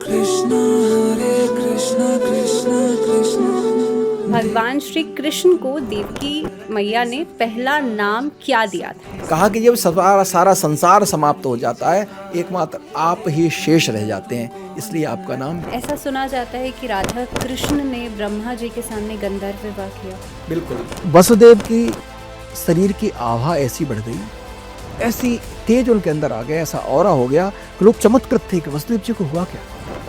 कृष्णा कृष्णा कृष्णा। भगवान श्री कृष्ण को देवकी मैया ने पहला नाम क्या दिया था? कहा कि जब सारा संसार समाप्त हो जाता है, एकमात्र आप ही शेष रह जाते हैं, इसलिए आपका नाम। ऐसा सुना जाता है कि राधा कृष्ण ने ब्रह्मा जी के सामने गंधर्व विवाह किया। बिल्कुल। वसुदेव की शरीर की आभा ऐसी बढ़ गई, ऐसी तेज उनके अंदर आ गया, ऐसा ऑरा हो गया कि लोग चमत्कृत थे कि वसुदेव जी को हुआ क्या।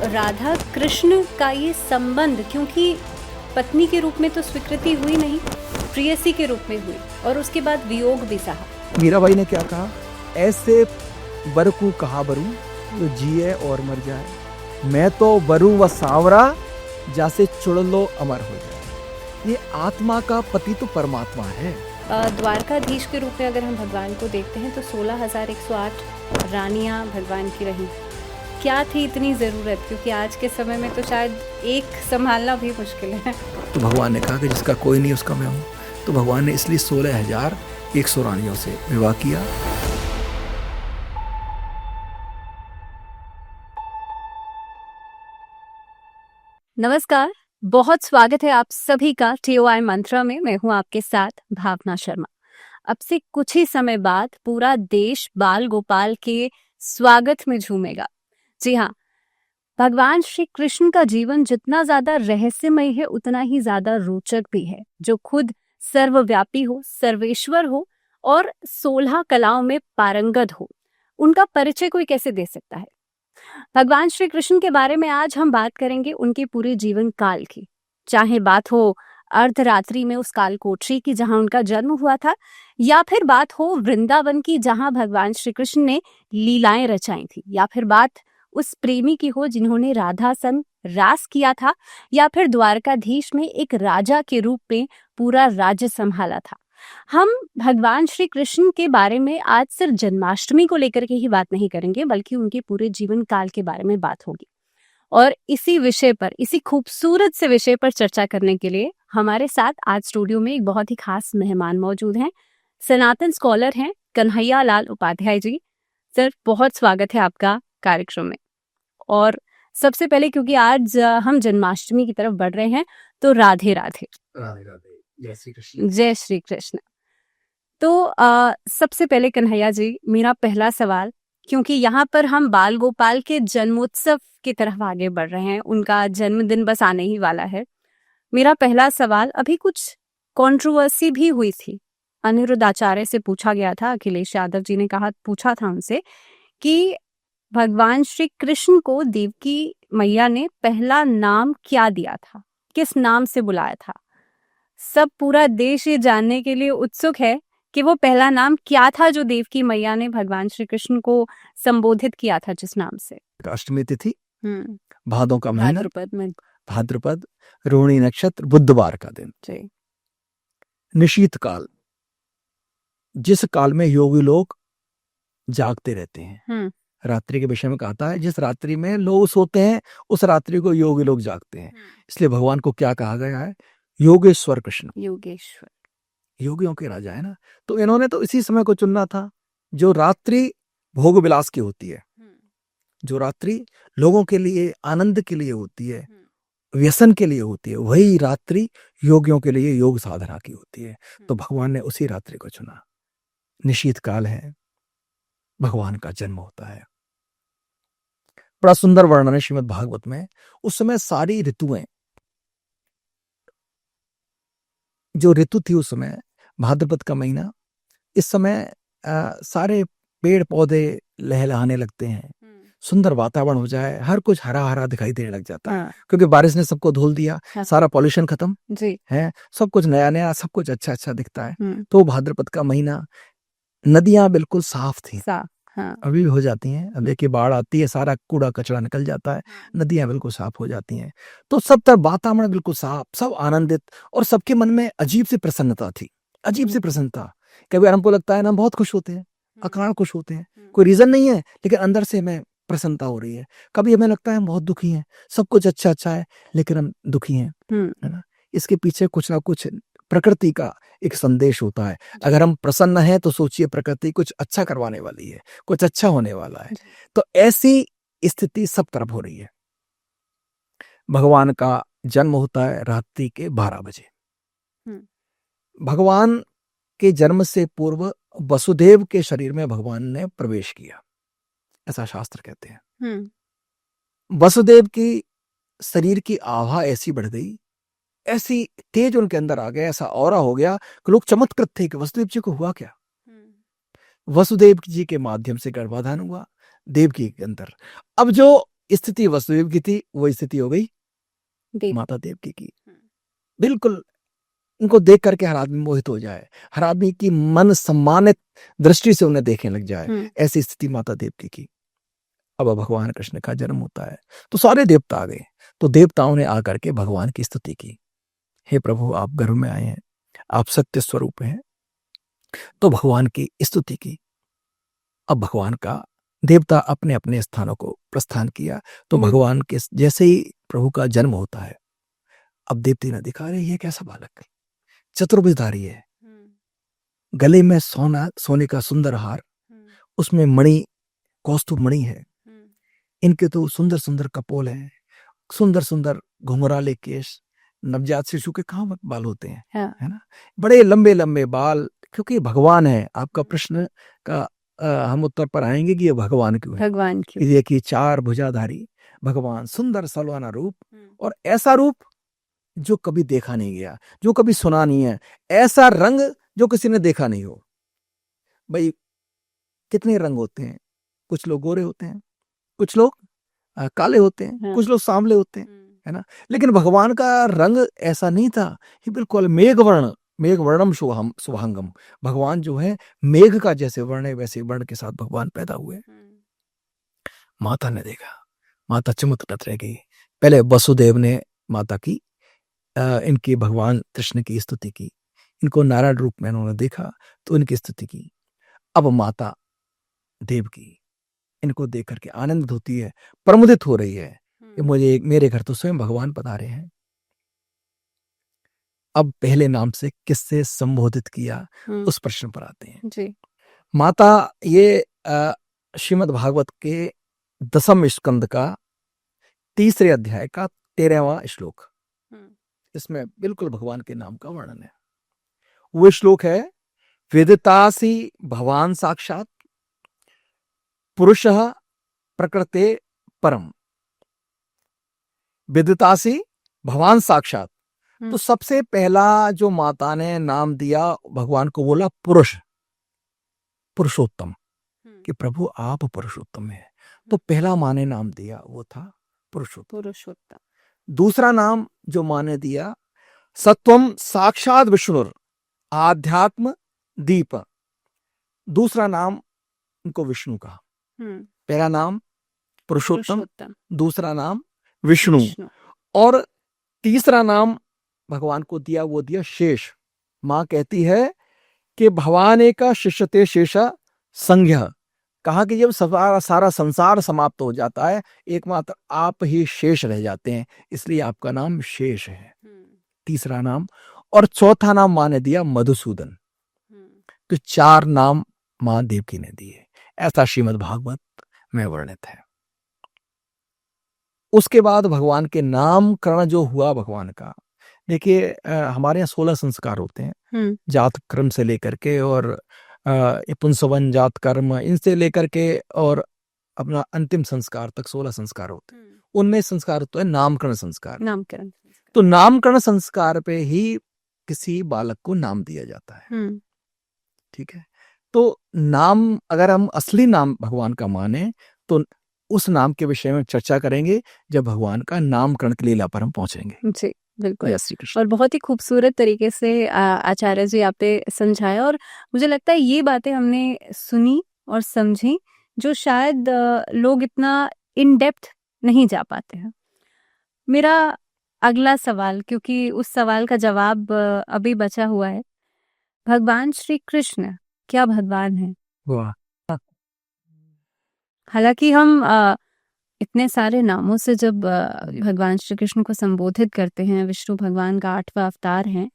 राधा कृष्ण का ये संबंध, क्योंकि पत्नी के रूप में तो स्वीकृति हुई नहीं, प्रेयसी के रूप में हुई, और उसके बाद वियोग भी सहा। मीराबाई ने क्या कहा, ऐसे वर को कहा बरू जो जिए और मर जाए, मैं तो बरू व सांवरा जैसे चुड़ लो अमर हो जाए। ये आत्मा का पति तो परमात्मा है। द्वारकाधीश के रूप में अगर हम भगवान को देखते हैं तो 16,108 रानियां भगवान की रही। क्या थी इतनी ज़रूरत, क्योंकि आज के समय में तो शायद एक संभालना भी मुश्किल है। तो भगवान ने कहा कि जिसका कोई नहीं उसका मैं हूँ, तो भगवान ने इसलिए 16,100 रानियों से विवाह किया। नमस्कार, बहुत स्वागत है आप सभी का TOI मंत्रा में। मैं हूँ आपके साथ भावना शर्मा। अब से कुछ ही समय बाद पूरा देश बाल गोपाल के स्वागत में झूमेगा। जी हाँ, भगवान श्री कृष्ण का जीवन जितना ज्यादा रहस्यमय है उतना ही ज्यादा रोचक भी है, जो खुद सर्वव्यापी हो, सर्वेश्वर हो और 16 कलाओं में पारंगत हो। उनका परिचय कोई कैसे दे सकता है? भगवान श्री कृष्ण के बारे में आज हम बात करेंगे उनके पूरे जीवन काल की। चाहे बात हो अर्धरात्रि में उस कालकोठरी की जहां उनका जन्म हुआ था, या फिर बात हो वृंदावन की जहां भगवान श्री कृष्ण ने लीलाएं रचाई थी, या फिर बात उस प्रेमी की हो जिन्होंने राधा संग रास किया था, या फिर द्वारकाधीश में एक राजा के रूप में पूरा राज्य संभाला था। हम भगवान श्री कृष्ण के बारे में आज सिर्फ जन्माष्टमी को लेकर के ही बात नहीं करेंगे, बल्कि उनके पूरे जीवन काल के बारे में बात होगी। और इसी विषय पर, इसी खूबसूरत से विषय पर चर्चा करने के लिए हमारे साथ आज स्टूडियो में एक बहुत ही खास मेहमान मौजूद हैं। सनातन स्कॉलर हैं कन्हैया लाल उपाध्याय जी। सर, बहुत स्वागत है आपका कार्यक्रम में। और सबसे पहले, क्योंकि आज हम जन्माष्टमी की तरफ बढ़ रहे हैं, तो राधे राधे। राधे राधे, जय श्री कृष्ण। जय श्री कृष्ण। तो सबसे पहले कन्हैया जी, मेरा पहला सवाल, क्योंकि यहाँ पर हम बाल गोपाल के जन्मोत्सव की तरफ आगे बढ़ रहे हैं, उनका जन्मदिन बस आने ही वाला है। मेरा पहला सवाल, अभी कुछ कंट्रोवर्सी भी हुई थी, अनिरुद्ध आचार्य से पूछा गया था, अखिलेश यादव जी ने पूछा था उनसे कि भगवान श्री कृष्ण को देवकी मैया ने पहला नाम क्या दिया था, किस नाम से बुलाया था। सब पूरा देश ये जानने के लिए उत्सुक है कि वो पहला नाम क्या था जो देवकी मैया ने भगवान श्री कृष्ण को संबोधित किया था, जिस नाम से। अष्टमी तिथि, भादों का महीना, भाद्रपद, रोहिणी नक्षत्र, बुधवार का दिन, निशीत काल, जिस काल में योगी लोग जागते रहते हैं। रात्रि के विषय में कहता है, जिस रात्रि में लोग सोते हैं उस रात्रि को योगी लोग जागते हैं। इसलिए भगवान को क्या कहा गया है? योगेश्वर कृष्ण। योगेश्वर, योगियों के राजा है ना। तो इन्होंने तो इसी समय को चुनना था जो रात्रि भोग विलास की होती है, जो रात्रि लोगों के लिए आनंद के लिए होती है, व्यसन के लिए होती है, वही रात्रि योगियों के लिए योग साधना की होती है। तो भगवान ने उसी रात्रि को चुना। निशीत काल है, भगवान का जन्म होता है। बड़ा सुंदर वर्णन है श्रीमद् भागवत में। उस समय सारी ऋतुएं, जो ऋतु थी उस समय, भाद्रपद का महीना, इस समय सारे पेड़ पौधे लहलहाने लगते हैं, सुंदर वातावरण हो जाए, हर कुछ हरा हरा दिखाई देने लग जाता है। क्योंकि बारिश ने सबको धुल दिया, सारा पॉल्यूशन खत्म है, सब कुछ नया नया, सब कुछ अच्छा अच्छा दिखता है। तो भाद्रपद का महीना, नदियां बिल्कुल साफ थी। अभी भी हो जाती हैं। अब देखिए बाढ़ आती है, सारा कूड़ा कचरा निकल जाता है, नदियां बिल्कुल साफ हो जाती हैं। तो सब तरफ वातावरण बिल्कुल साफ, सब आनंदित, और सबके मन में अजीब सी प्रसन्नता थी, अजीब सी प्रसन्नता। कभी हमको लगता है ना, बहुत खुश होते हैं, अकारण खुश होते हैं, कोई रीजन नहीं है, लेकिन अंदर से हमें प्रसन्नता हो रही है। कभी हमें लगता है हम बहुत दुखी हैं, सब कुछ अच्छा अच्छा है, लेकिन हम दुखी हैं, है ना। इसके पीछे कुछ ना कुछ प्रकृति का एक संदेश होता है। अगर हम प्रसन्न हैं तो सोचिए प्रकृति कुछ अच्छा करवाने वाली है, कुछ अच्छा होने वाला है। तो ऐसी स्थिति सब तरफ हो रही है। भगवान का जन्म होता है रात्रि के 12 बजे। भगवान के जन्म से पूर्व वसुदेव के शरीर में भगवान ने प्रवेश किया, ऐसा शास्त्र कहते हैं। वसुदेव की शरीर की आभा ऐसी बढ़ गई, ऐसी तेज उनके अंदर आ गया, ऐसा ऑरा हो गया कि लोग चमत्कृत थे कि वसुदेव जी को हुआ क्या। वसुदेव जी के माध्यम से गर्भाधान हुआ देवकी के अंदर। अब जो स्थिति वसुदेव की थी वो स्थिति हो गई माता देवकी की। बिल्कुल इनको देख करके हर आदमी मोहित हो जाए, हर आदमी की मन सम्मानित दृष्टि से उन्हें देखने लग जाए, ऐसी स्थिति माता देवकी की। अब भगवान कृष्ण का जन्म होता है तो सारे देवता आ गए, तो देवताओं ने आकर के भगवान की स्तुति की, हे प्रभु आप गर्भ में आए हैं, आप सत्य स्वरूप हैं, तो भगवान की स्तुति की। अब भगवान का देवता अपने अपने स्थानों को प्रस्थान किया, तो भगवान के जैसे ही प्रभु का जन्म होता है, अब देवती ने देखा रहे ये कैसा बालक, चतुर्भुजधारी है, गले में सोने का सुंदर हार, उसमें मणि कौस्तुभ मणि है, इनके तो सुंदर सुंदर कपोल हैं, सुंदर सुंदर घुंघराले केश, नवजात शिशु के कहाँ बाल होते हैं, है ना, बड़े लंबे लंबे बाल, क्योंकि भगवान है। आपका प्रश्न का हम उत्तर पर आएंगे कि ये भगवान क्यों है। भगवान क्यों? देखिए चार भुजाधारी भगवान, सुंदर सलवाना रूप, और ऐसा रूप जो कभी देखा नहीं गया, जो कभी सुना नहीं है, ऐसा रंग जो किसी ने देखा नहीं हो। भाई कितने रंग होते हैं, कुछ लोग गोरे होते हैं, कुछ लोग काले होते हैं, कुछ लोग सांवले होते हैं, है ना, लेकिन भगवान का रंग ऐसा नहीं था, ये बिल्कुल मेघ वर्णम शुभांगम, भगवान जो है मेघ का जैसे वर्ण है वैसे वर्ण के साथ भगवान पैदा हुए। माता ने देखा, माता चमत्कृत रह गई। पहले वसुदेव ने माता की इनकी भगवान कृष्ण की स्तुति की, इनको नारायण रूप में उन्होंने देखा तो इनकी स्तुति की। अब माता देवकी इनको देख करके आनंदित होती है, प्रमुदित हो रही है कि मेरे घर तो स्वयं भगवान पधारे हैं। अब पहले नाम से किससे संबोधित किया उस प्रश्न पर आते हैं जी। माता, ये श्रीमद् भागवत के 10वें स्कंद का 3 अध्याय का 13वां श्लोक, इसमें बिल्कुल भगवान के नाम का वर्णन है। वो श्लोक है, वेदितासी भगवान साक्षात पुरुषः प्रकृते परम। विदितासी भगवान साक्षात, तो सबसे पहला जो माता ने नाम दिया भगवान को, बोला पुरुष, पुरुषोत्तम, कि प्रभु आप पुरुषोत्तम हैं। तो पहला माँ ने नाम दिया वो था पुरुषोत्तम। दूसरा नाम जो माँ ने दिया, सत्वम साक्षात विष्णुर आध्यात्म दीप, दूसरा नाम उनको विष्णु का। पहला नाम पुरुषोत्तम, दूसरा नाम विष्णु, और तीसरा नाम भगवान को दिया, वो दिया शेष। माँ कहती है कि भवाने का शिष्यते शेषा संज्ञा, कहा कि जब सारा संसार समाप्त हो जाता है एकमात्र आप ही शेष रह जाते हैं, इसलिए आपका नाम शेष है, तीसरा नाम। और चौथा नाम माँ ने दिया मधुसूदन। तो 4 नाम माँ देवकी ने दिए, ऐसा श्रीमद् भागवत में वर्णित है। उसके बाद भगवान के नामकरण जो हुआ भगवान का, देखिए हमारे यहाँ 16 संस्कार होते हैं, जात कर्म से लेकर के, और पुंसवन जात कर्म, इनसे लेकर के और अपना अंतिम संस्कार तक 16 संस्कार होते हैं। उनमें संस्कार होता है नामकरण संस्कार। तो नामकरण संस्कार पे ही किसी बालक को नाम दिया जाता है, ठीक है। तो नाम अगर हम असली नाम भगवान का माने तो उस नाम के विषय में चर्चा करेंगे जब भगवान का नामकरण की लीला पर हम पहुंचेंगे। जी बिल्कुल, और बहुत ही खूबसूरत तरीके से आचार्य जी आपने समझाया, और मुझे लगता है ये बातें हमने सुनी और समझी जो शायद लोग इतना इन डेप्थ नहीं जा पाते हैं। मेरा अगला सवाल, क्योंकि उस सवाल का जवाब अभी बचा हुआ है, भगवान श्री कृष्ण क्या भगवान है? वाह, हालांकि हम इतने सारे नामों से जब भगवान श्री कृष्ण को संबोधित करते हैं, विष्णु भगवान का 8वां अवतार हैं,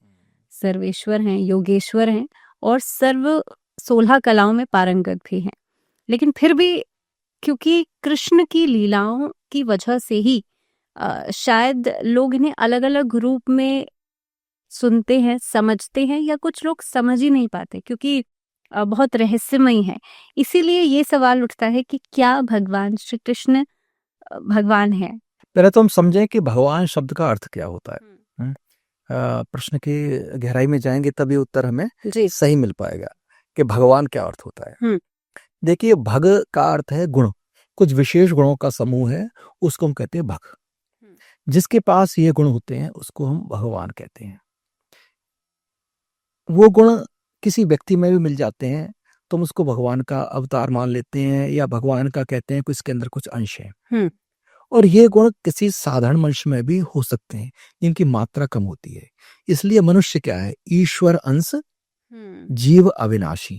सर्वेश्वर हैं, योगेश्वर हैं, और सर्व 16 कलाओं में पारंगत भी हैं, लेकिन फिर भी क्योंकि कृष्ण की लीलाओं की वजह से ही शायद लोग इन्हें अलग अलग रूप में सुनते हैं, समझते हैं, या कुछ लोग समझ ही नहीं पाते क्योंकि बहुत रहस्यमयी है। इसीलिए ये सवाल उठता है कि क्या भगवान श्री कृष्ण भगवान है? पहले तो हम समझें कि भगवान शब्द का अर्थ क्या होता है। प्रश्न की गहराई में जाएंगे तभी उत्तर हमें जी। सही मिल पाएगा कि भगवान क्या अर्थ होता है। देखिए, भग का अर्थ है गुण, कुछ विशेष गुणों का समूह है, उसको हम कहते हैं भग। जिसके पास ये गुण होते हैं उसको हम भगवान कहते हैं। वो गुण किसी व्यक्ति में भी मिल जाते हैं तो हम उसको भगवान का अवतार मान लेते हैं या भगवान का कहते हैं कि इसके अंदर कुछ अंश है। और ये गुण किसी साधारण मनुष्य में भी हो सकते हैं जिनकी मात्रा कम होती है। इसलिए मनुष्य क्या है? ईश्वर अंश, जीव अविनाशी।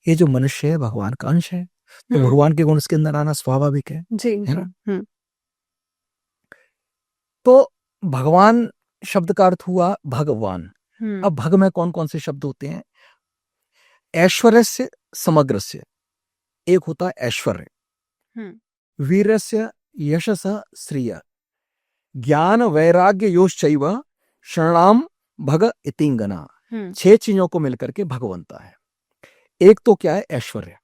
ये जो मनुष्य है भगवान का अंश है, तो भगवान के गुण इसके अंदर आना स्वाभाविक है ना? तो भगवान शब्द का अर्थ हुआ भगवान। अब भग में कौन कौन से शब्द होते हैं? ऐश्वर्यस्य समग्रस्य, एक होता है ऐश्वर्य, वीरस्य यशस श्रिय, ज्ञान वैराग्य योश्चैव शरणाम भग इतिंगना। 6 चीजों को मिलकर के भग बनता है। एक तो क्या है? ऐश्वर्य।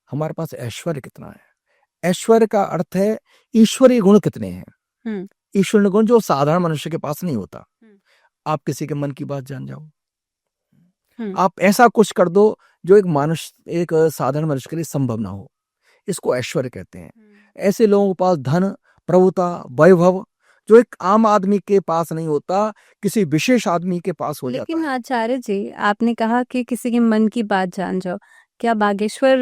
हमारे पास ऐश्वर्य कितना है? ऐश्वर्य का अर्थ है ईश्वरीय गुण कितने हैं। ईश्वरीय गुण जो साधारण मनुष्य के पास नहीं होता। आप किसी के मन की बात जान जाओ, आप ऐसा कुछ कर दो जो एक साधारण मनुष्य के लिए संभव ना हो, इसको ऐश्वर्य कहते हैं। ऐसे लोगों के पास धन, प्रभुता, वैभव जो एक आम आदमी के पास नहीं होता, किसी विशेष आदमी के पास हो जाता है। लेकिन आचार्य जी, आपने कहा कि किसी के मन की बात जान जाओ। क्या बागेश्वर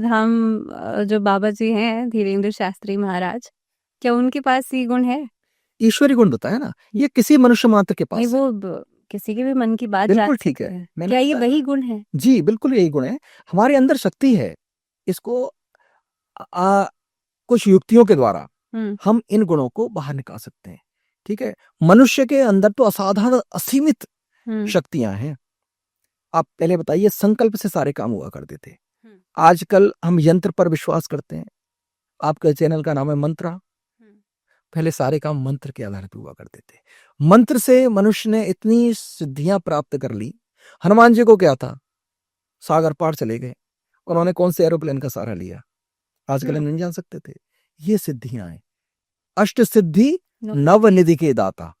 धाम जो बाबा जी हैं, धीरेन्द्र शास्त्री महाराज, क्या उनके पास ये गुण है? ईश्वरी गुण बताया ना, ये किसी मनुष्य मात्र के पास नहीं, वो किसी के भी मन की बात बिल्कुल ठीक है। क्या ये वही गुण है? जी बिल्कुल यही गुण है। हमारे अंदर शक्ति है, इसको कुछ युक्तियों के द्वारा हम इन गुणों को बाहर निकाल सकते हैं। ठीक है, मनुष्य के अंदर तो असाधारण असीमित शक्तियां हैं। आप पहले बताइए, संकल्प से सारे काम हुआ करते थे। आजकल हम यंत्र पर विश्वास करते हैं। आपके चैनल का नाम है मंत्रा। पहले सारे काम मंत्र के आधार पर हुआ करते थे। मंत्र से मनुष्य ने इतनी सिद्धियां प्राप्त कर ली। हनुमान जी को क्या था? सागर पार चले गए, उन्होंने कौन से एरोप्लेन का सहारा लिया? आजकल हम नहीं जान सकते थे। ये सिद्धियां हैं, अष्ट सिद्धि नव निधि के दाता।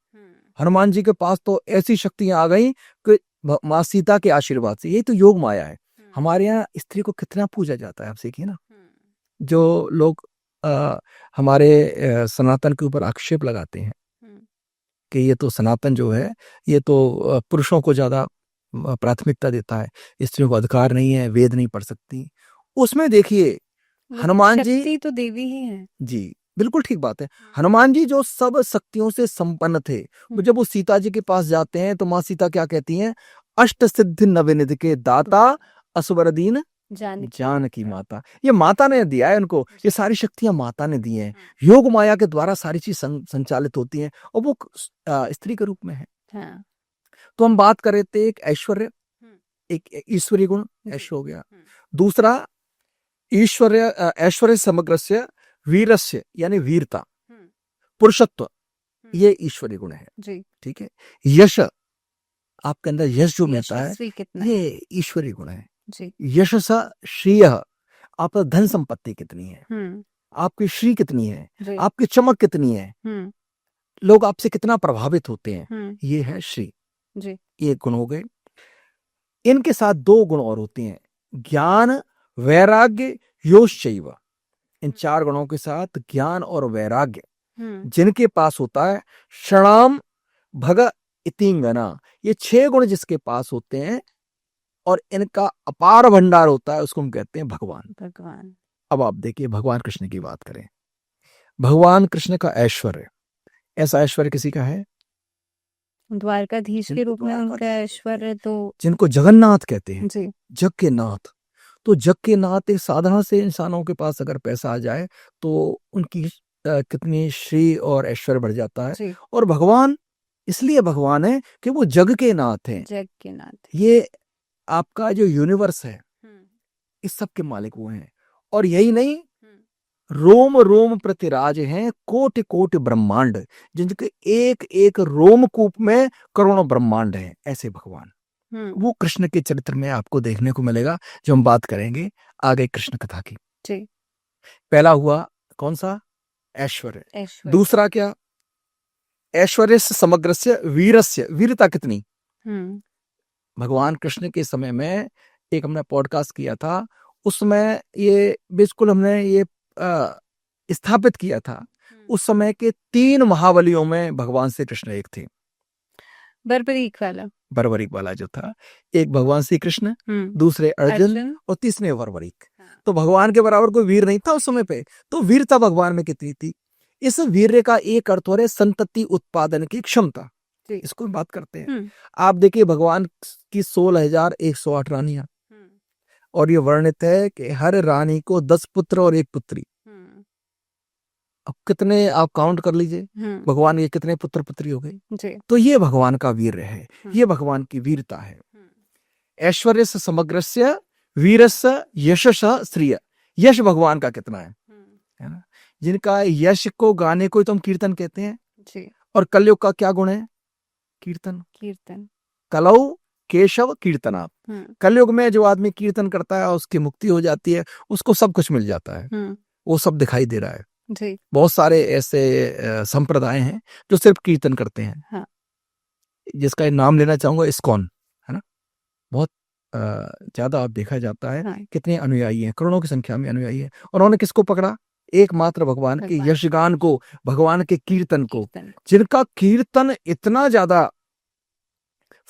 हनुमान जी के पास तो ऐसी शक्तियां आ गई कि माँ सीता के आशीर्वाद से। यही तो योग माया है। हमारे यहाँ स्त्री को कितना पूजा जाता है, आप देखिए ना। जो लोग हमारे सनातन के ऊपर आक्षेप लगाते हैं कि ये तो सनातन जो है ये तो पुरुषों को ज्यादा प्राथमिकता देता है, स्त्रियों को अधिकार नहीं है, वेद नहीं पढ़ सकती। उसमें देखिए हनुमान जी तो देवी ही है। जी बिल्कुल ठीक बात है। हनुमान जी जो सब शक्तियों से संपन्न थे, वो जब वो सीता जी के पास जाते हैं तो माँ सीता क्या कहती हैं? अष्ट सिद्धि नवनिधि के दाता असवरदीन जानकी माता। ये माता ने दिया है उनको, ये सारी शक्तियां माता ने दी हैं। योग माया के द्वारा सारी चीज संचालित होती हैं और वो स्त्री के रूप में है। तो हम बात कर रहे थे एक ऐश्वर्य, एक ईश्वरीय गुण ऐश्वर्य हो गया। दूसरा ऐश्वर्य समग्रस्य वीरस्य यानी वीरता, पुरुषत्व, ये ईश्वरीय गुण है जी। ठीक है, यश, आपके अंदर यश जो मिलता है ये ईश्वरीय गुण है जी। यशसा श्रेय, आपका धन संपत्ति कितनी है, आपकी श्री कितनी है, आपकी चमक कितनी है, लोग आपसे कितना प्रभावित होते हैं, ये है श्री जी। ये गुण हो गए। इनके साथ 2 गुण और होते हैं, ज्ञान वैराग्य योश्चैव। इन 4 गुणों के साथ ज्ञान और वैराग्य जिनके पास होता है, शरणाम भग इतिंगना। ये 6 गुण जिसके पास होते हैं और इनका अपार भंडार होता है, उसको हम कहते हैं भगवान। अब आप देखिए, भगवान कृष्ण की बात करें, भगवान कृष्ण का ऐश्वर्य, ऐसा ऐश्वर्य किसी का है? द्वारकाधीश के रूप में उनका ऐश्वर्य, तो जिनको जगन्नाथ कहते हैं जी। जग के नाथ। तो जग के नाथ एक साधारण से इंसानों के पास अगर पैसा आ जाए तो उनकी कितनी श्री और ऐश्वर्य बढ़ जाता है। और भगवान इसलिए भगवान है कि वो जग के नाथ हैं। जग के नाथ, ये आपका जो यूनिवर्स है इस सब के मालिक वो हैं। और यही नहीं, रोम रोम प्रतिराज हैं कोटि कोटि ब्रह्मांड, जिनके एक एक रोमकूप में करोड़ों ब्रह्मांड हैं, ऐसे भगवान। वो कृष्ण के चरित्र में आपको देखने को मिलेगा, जो हम बात करेंगे आगे कृष्ण कथा की। जी। पहला हुआ कौन सा? ऐश्वर्य। ऐश्वर्य। दूसरा क्या? ऐश्वर्य समग्रस्य वीरस्य, वीरता कितनी। भगवान कृष्ण के समय में एक हमने पॉडकास्ट किया था, उसमें ये बिल्कुल हमने ये स्थापित किया था। उस समय के 3 महाबलियों में भगवान श्री कृष्ण एक थे। बर्बरीक वाला जो था, एक भगवान श्री कृष्ण, दूसरे अर्जुन और तीसरे बर्बरीक। तो भगवान के बराबर कोई वीर नहीं था उस समय पे। तो वीरता भगवान में कितनी थी? इस वीर्य का एक अर्थ हो रहा है संतति उत्पादन की क्षमता, इसको बात करते हैं। आप देखिए भगवान की 16,108 रानियां, और ये वर्णित है कि हर रानी को 10 पुत्र और 1 पुत्री। अब कितने आप काउंट कर लीजिए, भगवान के कितने पुत्र पुत्री हो गए। तो ये भगवान का वीर है, ये भगवान की वीरता है। ऐश्वर्य से समग्रस्य वीरस्य यशस श्रिय, यश भगवान का कितना है ना। जिनका यश को गाने को तो हम कीर्तन कहते हैं जी। और कलयुग का क्या गुण है? कीर्तन। कलौ केशव कीर्तना। कलयुग में जो आदमी कीर्तन करता है उसकी मुक्ति हो जाती है, उसको सब कुछ मिल जाता है, वो सब दिखाई दे रहा है जी। बहुत सारे ऐसे संप्रदाय हैं जो सिर्फ कीर्तन करते हैं। हाँ। जिसका नाम लेना चाहूंगा इस्कॉन, है ना। बहुत ज्यादा आप देखा जाता है। हाँ। कितने अनुयायी हैं, करोड़ों की संख्या में अनुयायी हैं। और उन्होंने किसको पकड़ा? एकमात्र भगवान के यशगान को, भगवान के कीर्तन को। जिनका कीर्तन इतना ज्यादा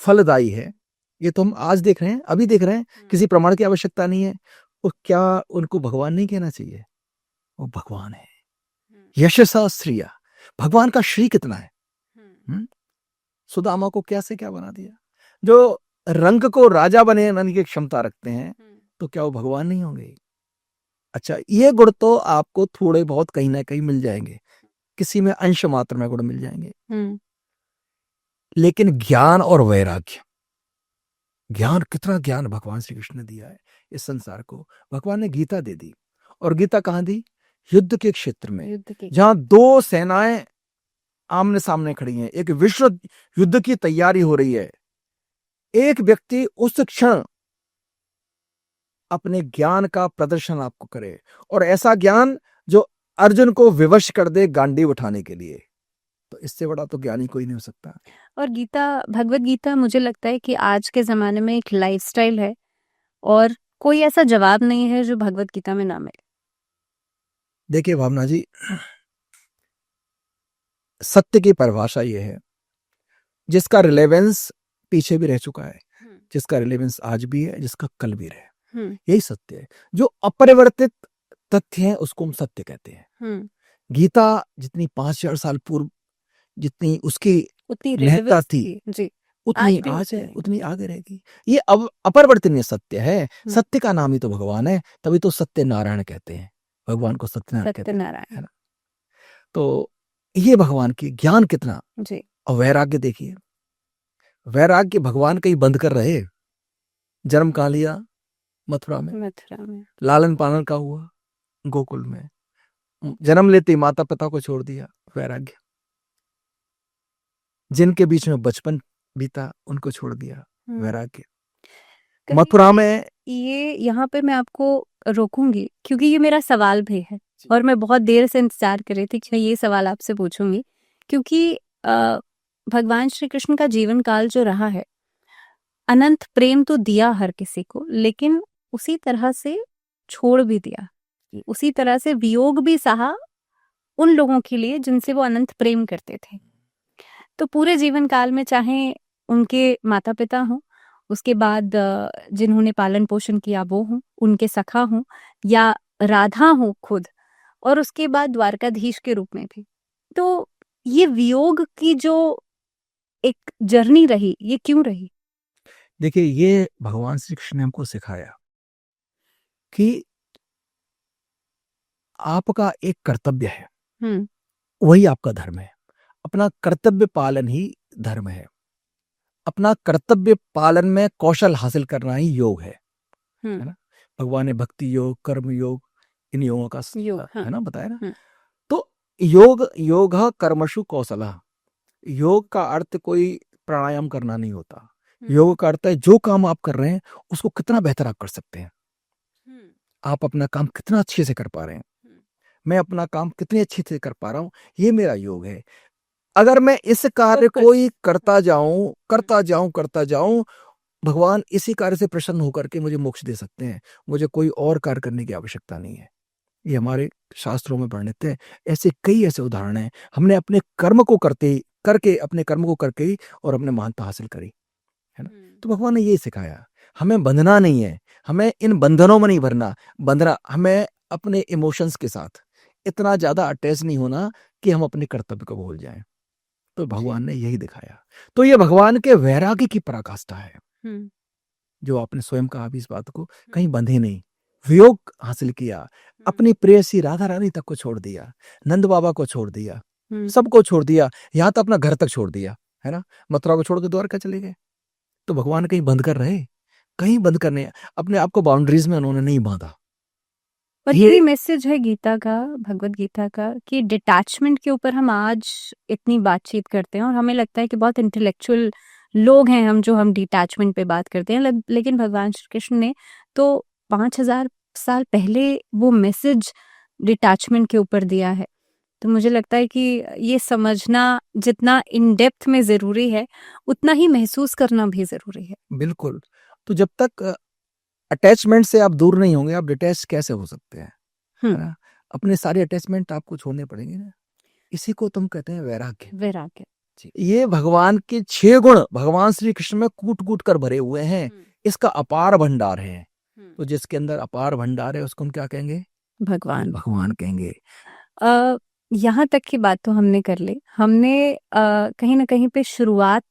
फलदायी है, ये तो हम आज देख रहे हैं, अभी देख रहे हैं, किसी प्रमाण की आवश्यकता नहीं है। और क्या उनको भगवान नहीं कहना चाहिए? वो भगवान है। यशसा श्रिया, भगवान का श्री कितना है। सुदामा को क्या से क्या बना दिया। जो रंग को राजा बनाने की क्षमता रखते हैं, तो क्या वो भगवान नहीं होंगे? अच्छा, ये गुण तो आपको थोड़े बहुत कहीं ना कहीं मिल जाएंगे, किसी में अंश मात्र में गुण मिल जाएंगे। लेकिन ज्ञान और वैराग्य, ज्ञान, कितना ज्ञान भगवान श्री कृष्ण ने दिया है इस संसार को। भगवान ने गीता दे दी, और गीता कहां दी? युद्ध के क्षेत्र में, जहां 2 सेनाएं आमने सामने खड़ी हैं, एक विश्व युद्ध की तैयारी हो रही है। एक व्यक्ति उस क्षण अपने ज्ञान का प्रदर्शन आपको करे, और ऐसा ज्ञान जो अर्जुन को विवश कर दे गांडीव उठाने के लिए। तो इससे बड़ा तो ज्ञानी कोई नहीं हो सकता। और गीता, भगवत गीता, मुझे लगता है कि आज के जमाने में एक लाइफस्टाइल है, और कोई ऐसा जवाब नहीं है जो भगवत गीता में ना मिले। देखिए भावना जी, सत्य की परिभाषा ये है जिसका रिलेवेंस पीछे भी रह चुका है, जिसका रिलेवेंस आज भी है, जिसका कल भी रहे, यही सत्य है। जो अपरिवर्तित तथ्य है उसको हम सत्य कहते हैं। गीता जितनी 5,000 साल पूर्व जितनी उसकी महत्ता थी जी, उतनी आज है, उतनी आगे रहेगी। ये अब अपरिवर्तनीय सत्य है। सत्य का नाम ही तो भगवान है, तभी तो सत्य नारायण कहते हैं, भगवान को सत्यनारायण कहते हैं। तो ये भगवान की ज्ञान कितना जी। और वैराग्य देखिए, वैराग्य भगवान कहीं बंद कर रहे। जन्म कहाँ लिया? मथुरा में। लालन पालन का हुआ गोकुल में। जन्म लेते ही माता पिता को छोड़ दिया, वैराग्य। जिनके बीच में बचपन बीता उनको छोड़ दिया, वैराग्य। मथुरा में ये यहाँ पे मैं आपको रोकूंगी क्योंकि ये मेरा सवाल भी है, और मैं बहुत देर से इंतजार कर रही थी कि मैं ये सवाल आपसे पूछूंगी। क्योंकि भगवान श्री कृष्ण का जीवन काल जो रहा है, अनंत प्रेम तो दिया हर किसी को, लेकिन उसी तरह से छोड़ भी दिया, उसी तरह से वियोग भी सहा उन लोगों के लिए जिनसे वो अनंत प्रेम करते थे। तो पूरे जीवन काल में चाहे उनके माता पिता हों, उसके बाद जिन्होंने पालन पोषण किया वो हों, उनके सखा हों, या राधा हो खुद, और उसके बाद द्वारकाधीश के रूप में भी। तो ये वियोग की जो एक जर्नी रही, ये क्यों रही? देखिए, ये भगवान श्री कृष्ण ने हमको सिखाया कि आपका एक कर्तव्य है, वही आपका धर्म है। अपना कर्तव्य पालन ही धर्म है। अपना कर्तव्य पालन में कौशल हासिल करना ही योग है ना। भगवान ने भक्ति योग, कर्म योग इन योगों का योग, हाँ। है ना, बताया ना। हम्म। तो योग कर्मशु कौशलः, योग का अर्थ कोई प्राणायाम करना नहीं होता। योग का अर्थ है जो काम आप कर रहे हैं उसको कितना बेहतर आप कर सकते हैं। आप अपना काम कितना अच्छे से कर पा रहे हैं, मैं अपना काम कितने अच्छे से कर पा रहा हूँ, ये मेरा योग है। अगर मैं इस कार्य को ही करता जाऊं, भगवान इसी कार्य से प्रसन्न होकर के मुझे मोक्ष दे सकते हैं। मुझे कोई और कार्य करने की आवश्यकता नहीं है। ये हमारे शास्त्रों में वर्णित है। ऐसे कई ऐसे उदाहरण हैं। हमने अपने कर्म को करके ही और अपने महानता हासिल करी, है ना। तो भगवान ने यही सिखाया, हमें बंधना नहीं है, हमें इन बंधनों में नहीं बंधना, हमें अपने इमोशंस के साथ इतना ज्यादा अटैच नहीं होना कि हम अपने कर्तव्य को भूल जाएं। तो भगवान ने यही दिखाया। तो ये भगवान के वैराग्य की पराकाष्ठा है, जो आपने स्वयं कहा भी इस बात को, कहीं बंधे नहीं, वियोग हासिल किया, अपनी प्रेयसी राधा रानी तक को छोड़ दिया, नंद बाबा को छोड़ दिया, सबको छोड़ दिया, यहाँ तो अपना घर तक छोड़ दिया, है ना। मथुरा को छोड़ के द्वारका चले गए। तो भगवान कहीं बंद कर रहे, कहीं बंद करने, अपने आप को बाउंड्रीज में उन्होंने नहीं बांधा। और ये मैसेज है गीता का, भगवत गीता का, कि डिटैचमेंट के ऊपर हम आज इतनी बातचीत करते हैं और हमें लगता है कि बहुत इंटेलेक्चुअल लोग हैं हम, जो हम डिटैचमेंट पे बात करते हैं। लेकिन भगवान श्री कृष्ण ने तो 5000 साल पहले वो मैसेज डिटैचमेंट के ऊपर दिया है। तो मुझे लगता है कि ये समझना जितना इन डेप्थ में जरूरी है, उतना ही महसूस करना भी जरूरी है। बिल्कुल। तो जब तक अटैचमेंट से आप दूर नहीं होंगे, आप डिटैच कैसे हो सकते हैं, है ना। अपने सारे अटैचमेंट आपको छोड़ने पड़ेंगे ना। इसी को तुम कहते हैं वैराग्य। ये भगवान के 6 गुण भगवान श्री कृष्ण में कूट कूट कर भरे हुए हैं। इसका अपार भंडार है। तो जिसके अंदर अपार भंडार है उसको हम क्या कहेंगे? भगवान कहेंगे। यहाँ तक की बात तो हमने कर ली। हमने कहीं ना कहीं पे शुरुआत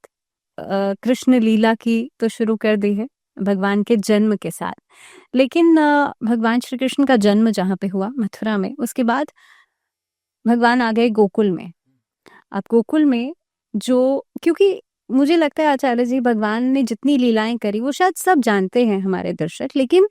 कृष्ण लीला की तो शुरू कर दी है भगवान के जन्म के साथ। लेकिन भगवान श्री कृष्ण का जन्म जहाँ पे हुआ मथुरा में, उसके बाद भगवान आ गए गोकुल में। अब गोकुल में क्योंकि मुझे लगता है आचार्य जी, भगवान ने जितनी लीलाएं करी वो शायद सब जानते हैं हमारे दर्शक, लेकिन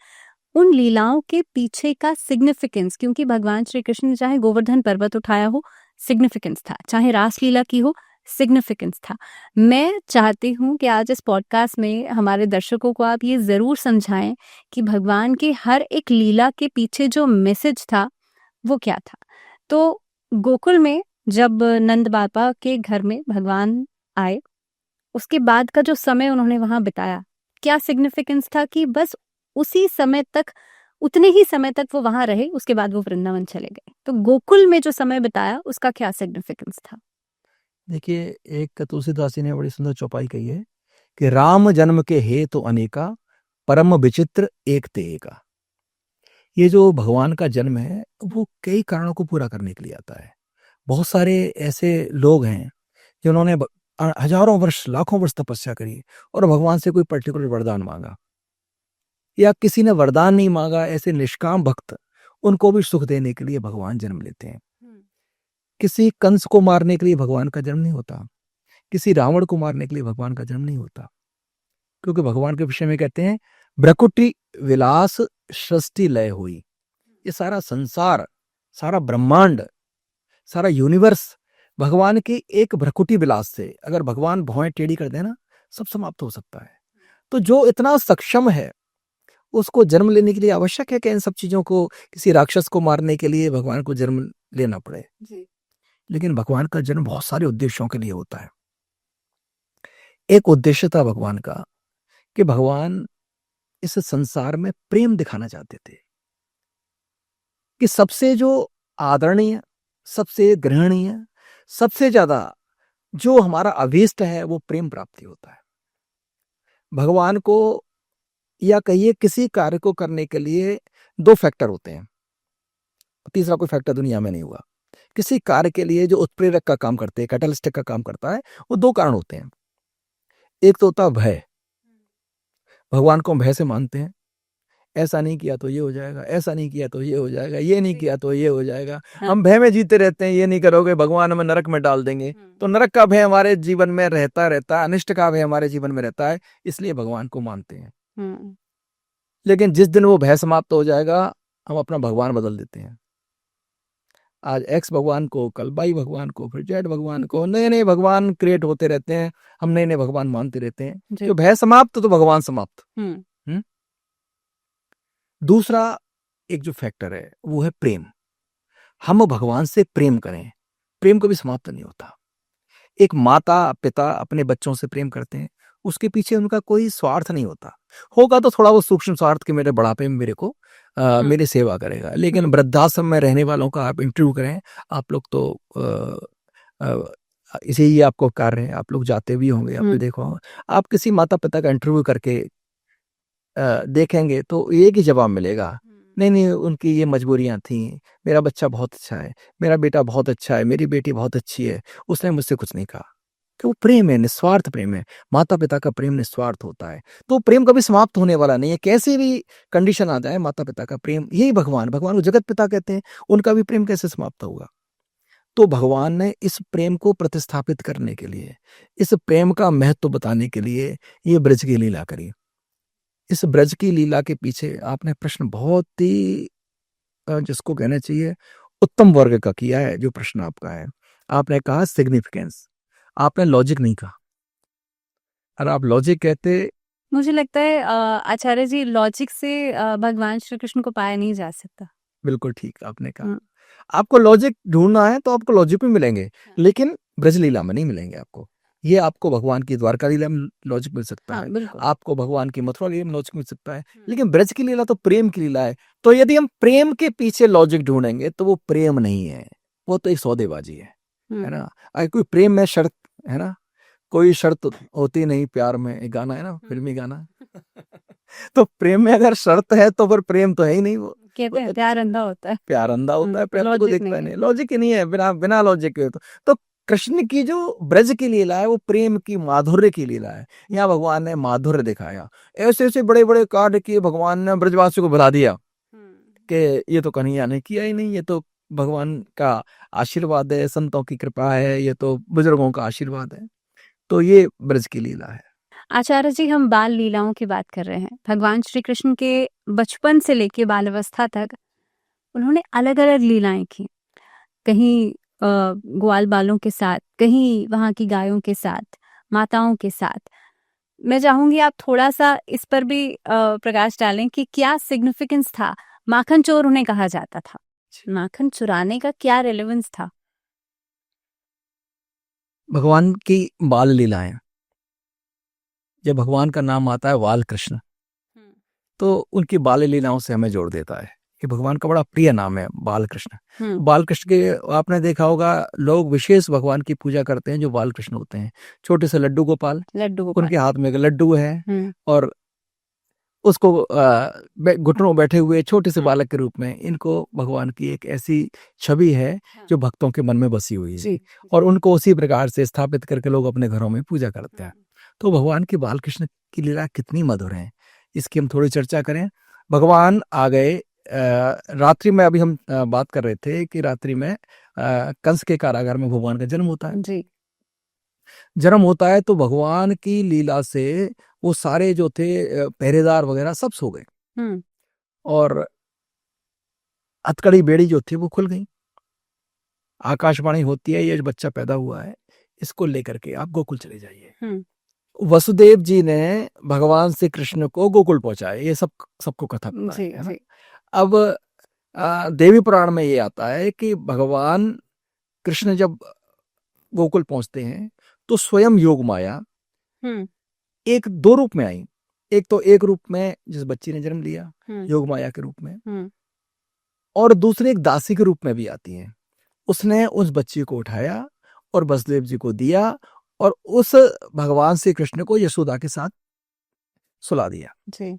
उन लीलाओं के पीछे का सिग्निफिकेंस, क्योंकि भगवान श्री कृष्ण ने चाहे गोवर्धन पर्वत उठाया हो, सिग्निफिकेंस था, चाहे रासलीला की हो, सिग्निफिकेंस था। मैं चाहती हूँ कि आज इस पॉडकास्ट में हमारे दर्शकों को आप ये जरूर समझाएं कि भगवान की हर एक लीला के पीछे जो मैसेज था वो क्या था। तो गोकुल में जब नंद बाबा के घर में भगवान आए, उसके बाद का जो समय उन्होंने वहां बिताया, क्या सिग्निफिकेंस था कि बस उसी समय तक, उतने ही समय तक वो वहां रहे, उसके बाद वो वृंदावन चले गए। तो गोकुल में जो समय बिताया उसका क्या सिग्निफिकेंस था? देखिए, एक तुलसीदास जी ने बड़ी सुंदर चौपाई कही है कि राम जन्म के हे तो अनेका, परम विचित्र एक ते एका। ये जो भगवान का जन्म है वो कई कारणों को पूरा करने के लिए आता है। बहुत सारे ऐसे लोग हैं जिन्होंने हजारों वर्ष, लाखों वर्ष तपस्या करी और भगवान से कोई पर्टिकुलर वरदान मांगा, या किसी ने वरदान नहीं मांगा, ऐसे निष्काम भक्त, उनको भी सुख देने के लिए भगवान जन्म लेते हैं। किसी कंस को मारने के लिए भगवान का जन्म नहीं होता, किसी रावण को मारने के लिए भगवान का जन्म नहीं होता, क्योंकि भगवान के विषय में कहते हैं भ्रकुटी विलास सृष्टि लय हुई। ये सारा संसार, सारा ब्रह्मांड, सारा यूनिवर्स भगवान की एक भ्रकुटी विलास से, अगर भगवान भौएं टेढ़ी कर देना, सब समाप्त हो सकता है। तो जो इतना सक्षम है उसको जन्म लेने के लिए आवश्यक है कि इन सब चीजों को, किसी राक्षस को मारने के लिए भगवान को जन्म लेना पड़े जी। लेकिन भगवान का जन्म बहुत सारे उद्देश्यों के लिए होता है। एक उद्देश्य था भगवान का कि भगवान इस संसार में प्रेम दिखाना चाहते थे कि सबसे जो आदरणीय, सबसे ग्रहणीय, सबसे ज्यादा जो हमारा अभीष्ट है वो प्रेम प्राप्ति होता है। भगवान को, या कहिए किसी कार्य को करने के लिए 2 फैक्टर होते हैं, तीसरा कोई फैक्टर दुनिया में नहीं हुआ। किसी कार्य के लिए जो उत्प्रेरक का काम करते हैं, कैटलिस्टिक का काम करता है, वो 2 कारण होते हैं। एक तो होता है भय, भगवान को हम भय से मानते हैं, ऐसा नहीं किया तो ये हो जाएगा, ऐसा नहीं किया तो ये हो जाएगा, ये नहीं किया तो ये हो जाएगा। हम भय में जीते रहते हैं, ये नहीं करोगे भगवान हमें नरक में डाल देंगे। तो नरक का भय हमारे जीवन में रहता है, अनिष्ट का भय हमारे जीवन में रहता है, इसलिए भगवान को मानते हैं। लेकिन जिस दिन वो भय समाप्त हो जाएगा, हम अपना भगवान बदल देते हैं। आज एक्स भगवान को, कल वाई भगवान को, फिर जेड भगवान को, नए नए भगवान क्रिएट होते रहते हैं। हम नए नए भगवान मानते रहते हैं। जी। जो भय समाप्त तो भगवान समाप्त। दूसरा एक जो फैक्टर है वो है प्रेम। हम भगवान से प्रेम करें, प्रेम कभी समाप्त नहीं होता। एक माता पिता अपने बच्चों से प्रेम करते हैं, उसके पीछे उनका कोई स्वार्थ नहीं होता। होगा तो थोड़ा वो सूक्ष्म स्वार्थ कि मेरे बुढ़ापे में मेरे को मेरी सेवा करेगा, लेकिन वृद्धाश्रम में रहने वालों का आप इंटरव्यू करें, आप लोग तो इसे ही आपको कार्य है, आप लोग जाते भी होंगे, आपने देखा होगा। आप किसी माता पिता का इंटरव्यू करके देखेंगे तो एक ही जवाब मिलेगा, नहीं नहीं उनकी ये मजबूरियां थी, मेरा बच्चा बहुत अच्छा है, मेरा बेटा बहुत अच्छा है, मेरी बेटी बहुत अच्छी है, उसने मुझसे कुछ नहीं कहा। कि वो प्रेम है, निस्वार्थ प्रेम है। माता पिता का प्रेम निस्वार्थ होता है, तो प्रेम कभी समाप्त होने वाला नहीं है। कैसी भी कंडीशन आ जाए, माता पिता का प्रेम, यही भगवान को जगत पिता कहते हैं, उनका भी प्रेम कैसे समाप्त होगा। तो भगवान ने इस प्रेम को प्रतिस्थापित करने के लिए, इस प्रेम का महत्व बताने के लिए ये ब्रज की लीला करी। इस ब्रज की लीला के पीछे आपने प्रश्न बहुत ही जिसको कहना चाहिए उत्तम वर्ग का किया है। जो प्रश्न आपका है, आपने कहा सिग्निफिकेंस, आपने लॉजिक नहीं कहा। अगर आप लॉजिक कहते, मुझे लगता है आचार्य जी, लॉजिक से भगवान श्री कृष्ण को पाया नहीं जा सकता। बिल्कुल ठीक आपने कहा। आपको लॉजिक ढूंढना है तो आपको लॉजिक में मिलेंगे, लेकिन ब्रज लीला में नहीं मिलेंगे आपको। ये आपको भगवान की द्वारका लीला में लॉजिक मिल सकता है, आपको भगवान की मथुरा लीला में लॉजिक मिल सकता है, लेकिन ब्रज की लीला तो प्रेम की लीला है। तो यदि हम प्रेम के पीछे लॉजिक ढूंढेंगे तो वो प्रेम नहीं है, वो तो एक सौदेबाजी है ना। अगर कोई प्रेम में शर्त है ना, कोई शर्त होती नहीं प्यार में, एक गाना है ना, फिल्मी गाना। तो प्रेम में अगर शर्त है तो फिर प्रेम तो है ही नहीं। वो कहते हैं प्यार अंधा होता है, प्यार अंधा होता है, प्रेम को देखता नहीं, लॉजिक ही नहीं है। बिना लॉजिक के तो कृष्ण की जो ब्रज की लीला है वो प्रेम की माधुर्य की लीला है। यहाँ भगवान ने माधुर्य दिखाया, ऐसे ऐसे बड़े बड़े कार्य किए भगवान ने, ब्रजवासियों को भुला दिया कि ये तो कन्हैया ने किया ही नहीं, ये तो भगवान का आशीर्वाद है, संतों की कृपा है, ये तो बुजुर्गों का आशीर्वाद है। तो ये ब्रज की लीला है। आचार्य जी, हम बाल लीलाओं की बात कर रहे हैं। भगवान श्री कृष्ण के बचपन से लेके बाल अवस्था तक उन्होंने अलग अलग लीलाएं की। कहीं ग्वाल बालों के साथ, कहीं वहां की गायों के साथ, माताओं के साथ। मैं चाहूंगी आप थोड़ा सा इस पर भी प्रकाश डालें कि क्या सिग्निफिकेंस था। माखन चोर उन्हें कहा जाता था, माखन चुराने का क्या रेलेवेंस था। भगवान की बाल लीलाएं, जब भगवान का नाम आता है बाल कृष्ण, तो उनकी बाल लीलाओं से हमें जोड़ देता है कि भगवान का बड़ा प्रिय नाम है बाल कृष्ण। बाल कृष्ण के आपने देखा होगा, लोग विशेष भगवान की पूजा करते हैं जो बाल कृष्ण होते हैं। छोटे से लड्डू गोपाल, उनके हाथ में एक लड्डू है और उसको घुटनों बैठे हुए छोटे से बालक के रूप में, इनको भगवान की एक ऐसी छवि है जो भक्तों के मन में बसी हुई है, और उनको उसी प्रकार से स्थापित करके लोग अपने घरों में पूजा करते हैं। तो भगवान की बाल कृष्ण की लीला कितनी मधुर है, इसकी हम थोड़ी चर्चा करें। भगवान आ गए रात्रि में, अभी हम बात कर रहे थे कि रात्रि में कंस के कारागार में भगवान का जन्म होता है जी। जन्म होता है तो भगवान की लीला से वो सारे जो थे पहरेदार वगैरह सब सो गए और हथकड़ी बेड़ी जो थी वो खुल गई। आकाशवाणी होती है, ये जो बच्चा पैदा हुआ है इसको लेकर के आप गोकुल चले जाइए। वसुदेव जी ने भगवान श्री कृष्ण को गोकुल पहुंचाया, ये सबको कथा पता है ना। अब देवी पुराण में ये आता है कि भगवान कृष्ण जब गोकुल पहुंचते हैं तो स्वयं योग माया एक दो रूप में आई। एक तो एक रूप में जिस बच्ची ने जन्म लिया योग माया के रूप में, और दूसरे एक दासी के रूप में भी आती है। उसने उस बच्ची को उठाया और वसुदेव जी को दिया और उस भगवान श्री कृष्ण को यशोदा के साथ सुला दिया जी।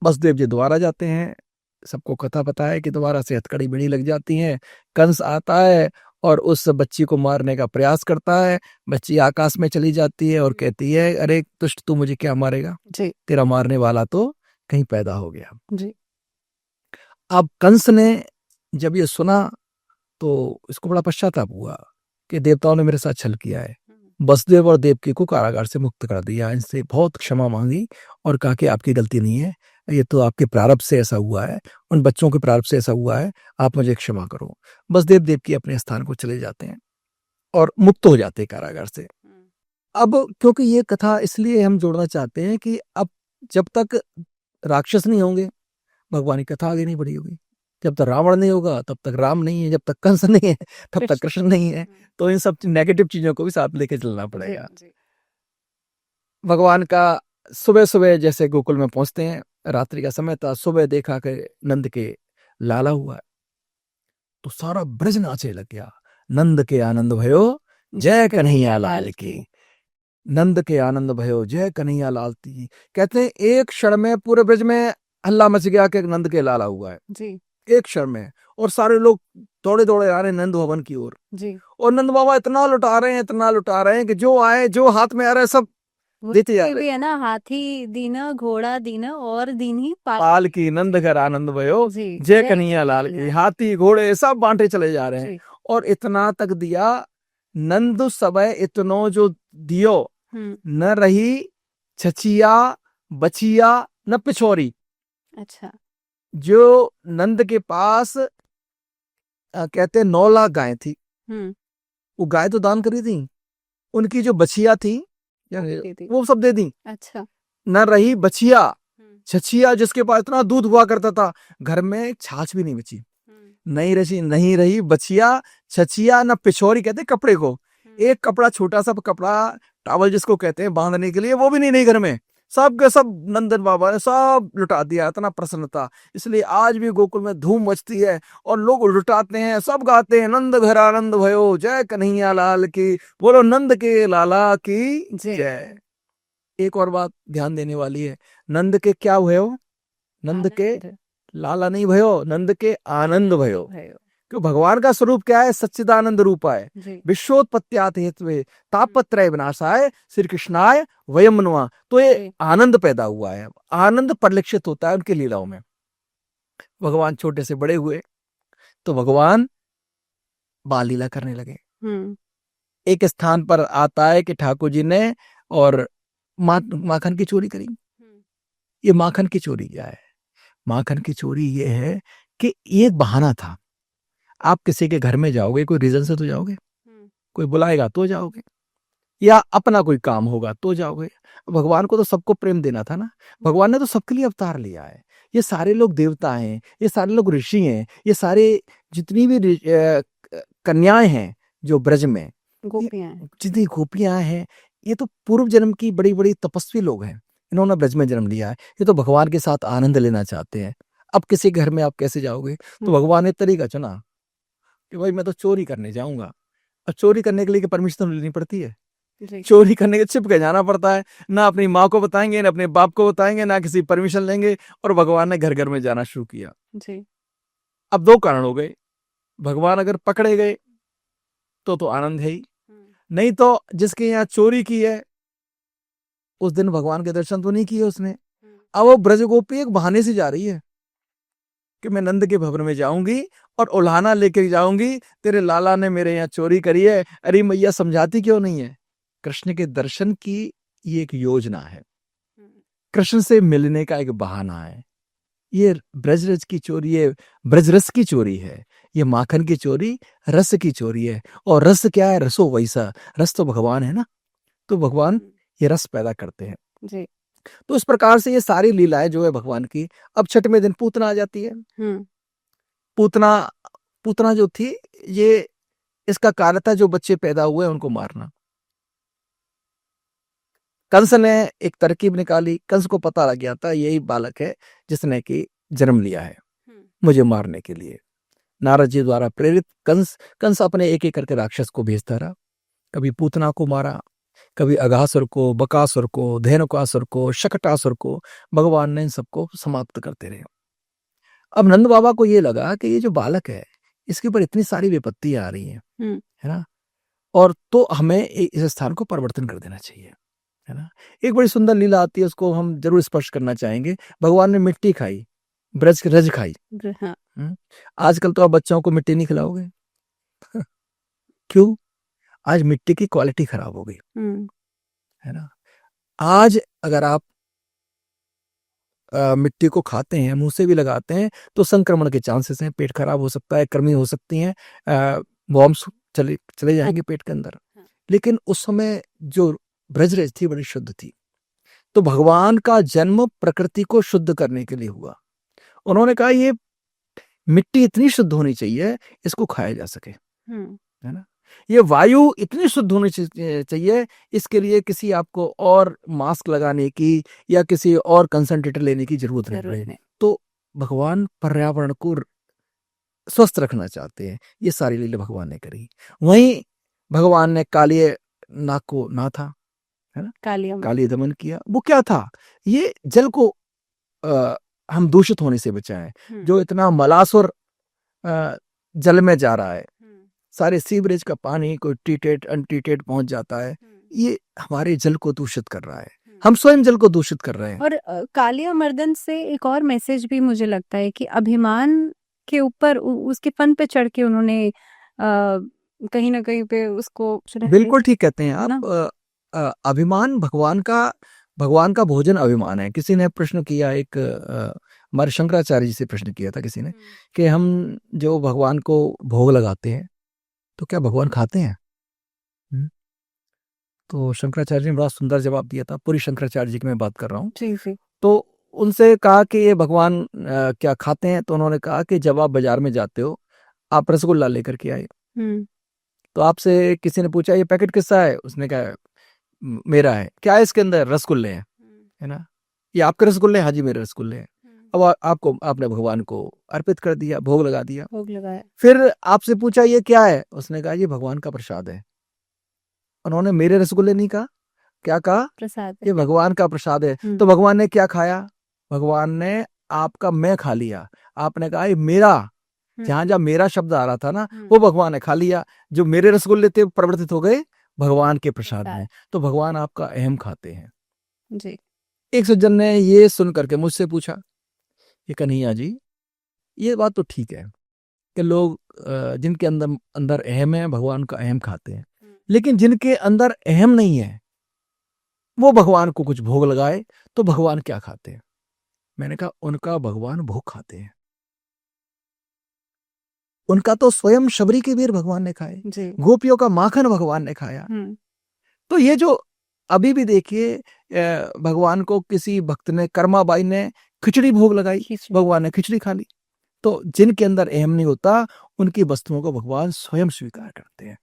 वसुदेव जी दोबारा जाते हैं, सबको कथा पता है कि दोबारा से हथकड़ी बेड़ी लग जाती है। कंस आता है और उस बच्ची को मारने का प्रयास करता है। बच्ची आकाश में चली जाती है और कहती है, अरे दुष्ट तू मुझे क्या मारेगा जी, तेरा मारने वाला तो कहीं पैदा हो गया जी। अब कंस ने जब ये सुना तो इसको बड़ा पश्चाताप हुआ कि देवताओं ने मेरे साथ छल किया है। वसुदेव और देवकी को कारागार से मुक्त कर दिया, इनसे बहुत क्षमा मांगी और कहा कि आपकी गलती नहीं है, ये तो आपके प्रारब्ध से ऐसा हुआ है, उन बच्चों के प्रारब्ध से ऐसा हुआ है, आप मुझे क्षमा करो। बस देव देवकी अपने स्थान को चले जाते हैं और मुक्त हो जाते हैं कारागार से। अब क्योंकि ये कथा इसलिए हम जोड़ना चाहते हैं कि अब जब तक राक्षस नहीं होंगे, भगवान की कथा आगे नहीं बढ़ी होगी। जब तक रावण नहीं होगा तब तक राम नहीं है, जब तक कंस नहीं है तब तक कृष्ण नहीं है। तो इन सब नेगेटिव चीजों को भी साथ लेके चलना पड़ेगा। भगवान का सुबह सुबह जैसे गोकुल में पहुंचते हैं, रात्रि का समय था, सुबह देखा कि नंद के लाला हुआ है, तो सारा ब्रज नाचे लग गया। नंद के आनंद भयो जय कन्हैया लाल की, नंद के आनंद भयो जय कन्हैया लाल की। कहते हैं एक क्षण में पूरे ब्रज में हल्ला मच गया कि नंद के लाला हुआ है जी। एक क्षण में, और सारे लोग दौड़े दौड़े आ रहे हैं नंद भवन की ओर जी। और नंद बाबा इतना लुटा रहे हैं कि जो आए जो हाथ में आ रहा है सब देते जा वो रहे भी है ना, हाथी दीना घोड़ा दीना और दीनी पाल की नंद घर आनंद भयो जी। जय कन्हैया लाल की। हाथी घोड़े सब बांटे चले जा रहे हैं जी। और इतना तक दिया नंद समय इतनो जो दियो न रही छछिया बचिया न पिछोरी। अच्छा। जो नंद के पास कहते हैं 9 लाख गायें थी, वो गाय तो दान करी थी, उनकी जो बछिया थी वो सब दे दी। अच्छा। न रही बछिया छछिया, जिसके पास इतना दूध हुआ करता था, घर में छाछ भी नहीं बची। नहीं रही बछिया छछिया न पिछोरी, कहते कपड़े को, एक कपड़ा छोटा सा कपड़ा टावल जिसको कहते हैं बांधने के लिए, वो भी नहीं घर में। सब के सब नंदन बाबा ने सब लुटा दिया, इतना प्रसन्न था। इसलिए आज भी गोकुल में धूम मचती है और लोग लुटाते हैं, सब गाते हैं नंद घर आनंद भयो जय कन्हैया लाल की, बोलो नंद के लाला की जय। एक और बात ध्यान देने वाली है, नंद के क्या भयो? नंद के लाला नहीं भयो, नंद के आनंद भयो। क्यों? भगवान का स्वरूप क्या है? सच्चिदानंद रूपा है। विश्वोत्पत्त्यात् हेतवे तापत्रय विनाशाय श्री कृष्णाय वयम नमः। तो ये आनंद पैदा हुआ है, आनंद परिलक्षित होता है उनकी लीलाओं में। भगवान छोटे से बड़े हुए तो भगवान बाल लीला करने लगे। एक स्थान पर आता है कि ठाकुर जी ने और माखन की चोरी करी। ये माखन की चोरी क्या है? माखन की चोरी ये है कि एक बहाना था। आप किसी के घर में जाओगे, कोई रीजन से तो जाओगे, कोई बुलाएगा तो जाओगे, या अपना कोई काम होगा तो जाओगे। भगवान को तो सबको प्रेम देना था ना, भगवान ने तो सबके लिए अवतार लिया है। ये सारे लोग देवता हैं, ये सारे लोग ऋषि हैं, ये सारे जितनी भी कन्याएं हैं जो ब्रज में, जितनी गोपियां हैं, ये तो पूर्व जन्म की बड़ी बड़ी तपस्वी लोग हैं, इन्होंने ब्रज में जन्म लिया है। ये तो भगवान के साथ आनंद लेना चाहते हैं। अब किसी घर में आप कैसे जाओगे? तो भगवान ने तरीका चुना कि भाई मैं तो चोरी करने जाऊंगा। अब चोरी करने के लिए परमिशन लेनी पड़ती है, चोरी करने के छिप के जाना पड़ता है। ना अपनी माँ को बताएंगे, ना अपने बाप को बताएंगे, ना किसी परमिशन लेंगे, और भगवान ने घर घर में जाना शुरू किया। अब 2 कारण हो गए, भगवान अगर पकड़े गए तो आनंद है ही, नहीं तो जिसके यहाँ चोरी की है उस दिन भगवान के दर्शन तो नहीं किए उसने। अब वो ब्रजगोपी एक बहाने से जा रही है कि मैं नंद के भवन में जाऊंगी और उल्हाना लेके जाऊंगी, तेरे लाला ने मेरे यहाँ चोरी करी है। अरे मैया समझाती क्यों नहीं है? कृष्ण के दर्शन की ये एक योजना है, कृष्ण से मिलने का एक बहाना है। ये ब्रजरज की चोरी है, ब्रजरस की चोरी है, ये माखन की चोरी रस की चोरी है। और रस क्या है? रसो वैसा, रस तो भगवान है ना, तो भगवान ये रस पैदा करते हैं जी। तो इस प्रकार से ये सारी लीलाएं जो है भगवान की। अब छठवें दिन पूतना आ जाती है। पूतना जो थी, ये इसका कार्य था जो बच्चे पैदा हुए उनको मारना। कंस ने एक तरकीब निकाली, कंस को पता लग गया था यही बालक है जिसने कि जन्म लिया है मुझे मारने के लिए। नारद जी द्वारा प्रेरित कंस अपने एक एक करके राक्षस को भेजता रहा। कभी पूतना को मारा, कभी अघासुर को, बकासुर को, धेनुकासुर को, शकटासुर को। भगवान ने इन सबको समाप्त करते रहे। अब नंद बाबा को ये लगा कि ये जो बालक है इसके ऊपर इतनी सारी विपत्ति आ रही है ना, और तो हमें इस स्थान को परिवर्तन कर देना चाहिए, है ना। एक बड़ी सुंदर लीला आती है, उसको हम जरूर स्पर्श करना चाहेंगे। भगवान ने मिट्टी खाई, ब्रज रज खाई। आजकल तो आप बच्चों को मिट्टी नहीं खिलाओगे क्यों? आज मिट्टी की क्वालिटी खराब हो गई, है ना। आज अगर आप मिट्टी को खाते हैं, मुंह से भी लगाते हैं, तो संक्रमण के चांसेस हैं, पेट खराब हो सकता है, कृमि हो सकती हैं, वॉर्म्स चले चले जाएंगे पेट के अंदर। लेकिन उस समय जो ब्रजरेज थी बड़ी शुद्ध थी। तो भगवान का जन्म प्रकृति को शुद्ध करने के लिए हुआ। उन्होंने कहा ये मिट्टी इतनी शुद्ध होनी चाहिए इसको खाया जा सके, है ना। ये वायु इतनी शुद्ध होनी चाहिए, इसके लिए किसी आपको और मास्क लगाने की या किसी और कंसंट्रेटर लेने की जरूरत नहीं। तो भगवान पर्यावरण को स्वस्थ रखना चाहते हैं, ये सारी लीला भगवान ने करी। वहीं भगवान ने कालिय नाग को ना था, है ना, कालिय दमन किया। वो क्या था, ये जल को हम दूषित होने से बचाएं। जो इतना मलासुर जल में जा रहा है, सारे सीवरेज का पानी कोई ट्रीटेड अनट्रीटेड पहुंच जाता है, ये हमारे जल को दूषित कर रहा है, हम स्वयं जल को दूषित कर रहे हैं। और कालिया मर्दन से एक और मैसेज भी मुझे लगता है कि अभिमान के ऊपर उसके फन पे चढ़ के उन्होंने कहीं ना कहीं पे उसको, बिल्कुल ठीक कहते हैं आप। अभिमान भगवान का भोजन अभिमान है। किसी ने प्रश्न किया, एक हमारे शंकराचार्य जी से प्रश्न किया था किसी ने, कि हम जो भगवान को भोग लगाते हैं तो क्या भगवान खाते हैं? तो शंकराचार्य जी ने बड़ा सुंदर जवाब दिया था। पूरी शंकराचार्य जी की मैं बात कर रहा हूँ। तो उनसे कहा कि ये भगवान क्या खाते हैं? तो उन्होंने कहा कि जब आप बाजार में जाते हो, आप रसगुल्ला लेकर के आए, तो आपसे किसी ने पूछा ये पैकेट किसका है? उसने कहा मेरा है। क्या है इसके अंदर? रसगुल्ले हैं, है ना। ये आपके रसगुल्ले? हाँ जी मेरे रसगुल्ले हैं। अब आपने भगवान को अर्पित कर दिया, भोग लगा दिया, भोग लगाया। फिर आपसे पूछा ये क्या है? उसने कहा ये भगवान का प्रसाद है। उन्होंने मेरे रसगुल्ले नहीं कहा, क्या कहा? प्रसाद, ये भगवान का प्रसाद है। तो भगवान ने क्या खाया? भगवान ने आपका मैं खा लिया। आपने कहा ये मेरा, जहां जहां मेरा शब्द आ रहा था ना, वो भगवान ने खा लिया। जो मेरे रसगुल्ले थे परिवर्तित हो गए भगवान के प्रसाद में। तो भगवान आपका अहम खाते हैं जी। एक सज्जन ने ये सुन करके मुझसे पूछा, ये कन्हैया जी ये बात तो ठीक है कि लोग जिनके अंदर अहम है भगवान का अहम खाते हैं, लेकिन जिनके अंदर अहम नहीं है वो भगवान को कुछ भोग लगाए तो भगवान क्या खाते हैं? मैंने कहा उनका भगवान भोग खाते हैं। उनका तो स्वयं शबरी के वीर भगवान ने खाए, गोपियों का माखन भगवान ने खाया। तो ये जो अभी भी देखिए भगवान को किसी भक्त ने, कर्माबाई ने खिचड़ी भोग लगाई, भगवान ने खिचड़ी खा ली। तो जिनके अंदर अहम नहीं होता उनकी वस्तुओं को भगवान स्वयं स्वीकार करते हैं।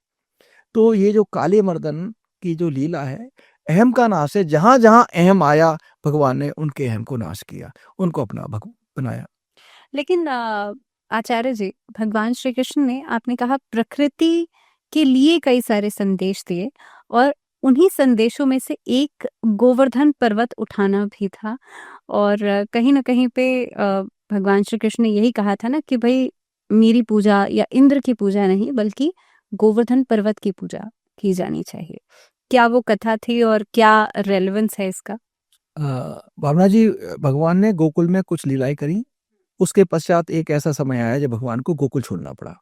तो ये जो काली मर्दन की जो लीला है, अहम का नाश है। जहां जहां अहम आया भगवान ने उनके अहम को नाश किया, उनको अपना भगवान बनाया। लेकिन आचार्य जी, भगवान श्री कृष्ण ने, आपने कहा, प्रकृति के लिए कई सारे संदेश दिए और उन्हीं संदेशों में से एक गोवर्धन पर्वत उठाना भी था। और कहीं ना कहीं पे भगवान श्री कृष्ण ने यही कहा था ना कि भाई मेरी पूजा या इंद्र की पूजा नहीं बल्कि गोवर्धन पर्वत की पूजा की जानी चाहिए। क्या वो कथा थी और क्या रेलेवेंस है इसका? भावना जी, भगवान ने गोकुल में कुछ लीलाएं करी, उसके पश्चात एक ऐसा समय आया जब भगवान को गोकुल छोड़ना पड़ा।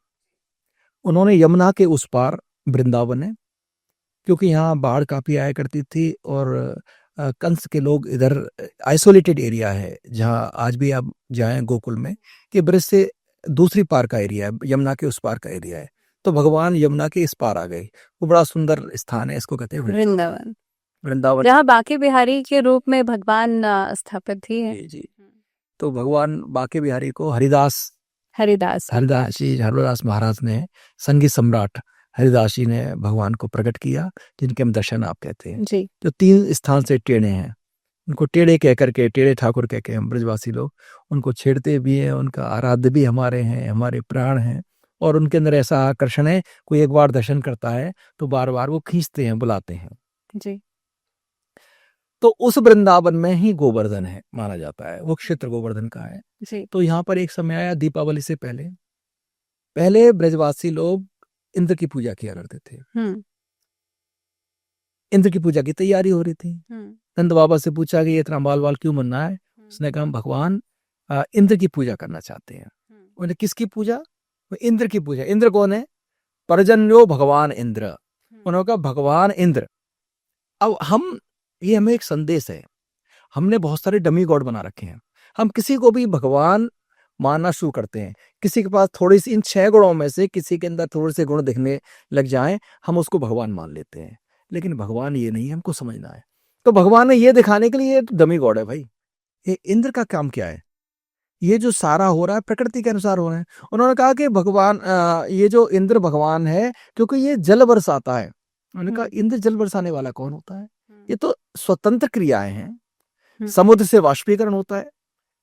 उन्होंने यमुना के उस पार वृंदावन है, क्योंकि यहाँ बाढ़ काफी आया करती थी और कंस के लोग इधर आइसोलेटेड एरिया है जहाँ आज भी आप जाएं गोकुल में कि ब्रज से दूसरी पार का एरिया है, यमुना के उस पार का एरिया है। तो भगवान यमुना के इस पार आ गए। वो बड़ा सुंदर स्थान है, इसको कहते हैं वृंदावन, जहाँ बांके बिहारी के रूप में भगवान स्थापित ही है। जी। तो भगवान बांके बिहारी को हरिदास महाराज ने, संगीत सम्राट हरिदास जी ने भगवान को प्रकट किया, जिनके हम दर्शन आप कहते हैं जी। जो 3 स्थान से टेढ़े हैं, उनको टेढ़े कह करके, टेढ़े ठाकुर कह के हम ब्रजवासी लोग उनको छेड़ते भी हैं। उनका आराध्य भी हमारे हैं, हमारे प्राण हैं। और उनके अंदर ऐसा आकर्षण है, कोई एक बार दर्शन करता है तो बार बार वो खींचते हैं, बुलाते हैं जी। तो उस वृंदावन में ही गोवर्धन है माना जाता है, वो क्षेत्र गोवर्धन का है जी। तो यहाँ पर एक समय आया दीपावली से पहले ब्रजवासी लोग इंद्र की पूजा किया करते थे। इंद्र की पूजा की तैयारी हो रही थी। नंद बाबा से पूछा कि ये इतना बाल क्यों बनना है? उसने कहा भगवान इंद्र की पूजा करना चाहते हैं। उन्होंने किसकी पूजा? इंद्र की पूजा। इंद्र कौन है? पर्जन्यो भगवान इंद्र। उन्होंने कहा भगवान इंद्र। अब हमें एक संदेश है, हमने बहुत सारे डमी गॉड बना रखे हैं। हम किसी को भी भगवान मानना शुरू करते हैं, किसी के पास थोड़ी सी इन 6 गुणों में से किसी के अंदर थोड़े से गुण दिखने लग जाएं, हम उसको भगवान मान लेते हैं। लेकिन भगवान ये नहीं है, हमको समझना है। तो भगवान ने ये दिखाने के लिए ये डमी गॉड है भाई। ये इंद्र का काम क्या है? ये जो सारा हो रहा है प्रकृति के अनुसार हो रहा है। उन्होंने कहा कि भगवान ये जो इंद्र भगवान है, क्योंकि ये जल बरसाता है। उन्होंने कहा इंद्र जल बरसाने वाला कौन होता है? ये तो स्वतंत्र क्रियाएं हैं। समुद्र से वाष्पीकरण होता है,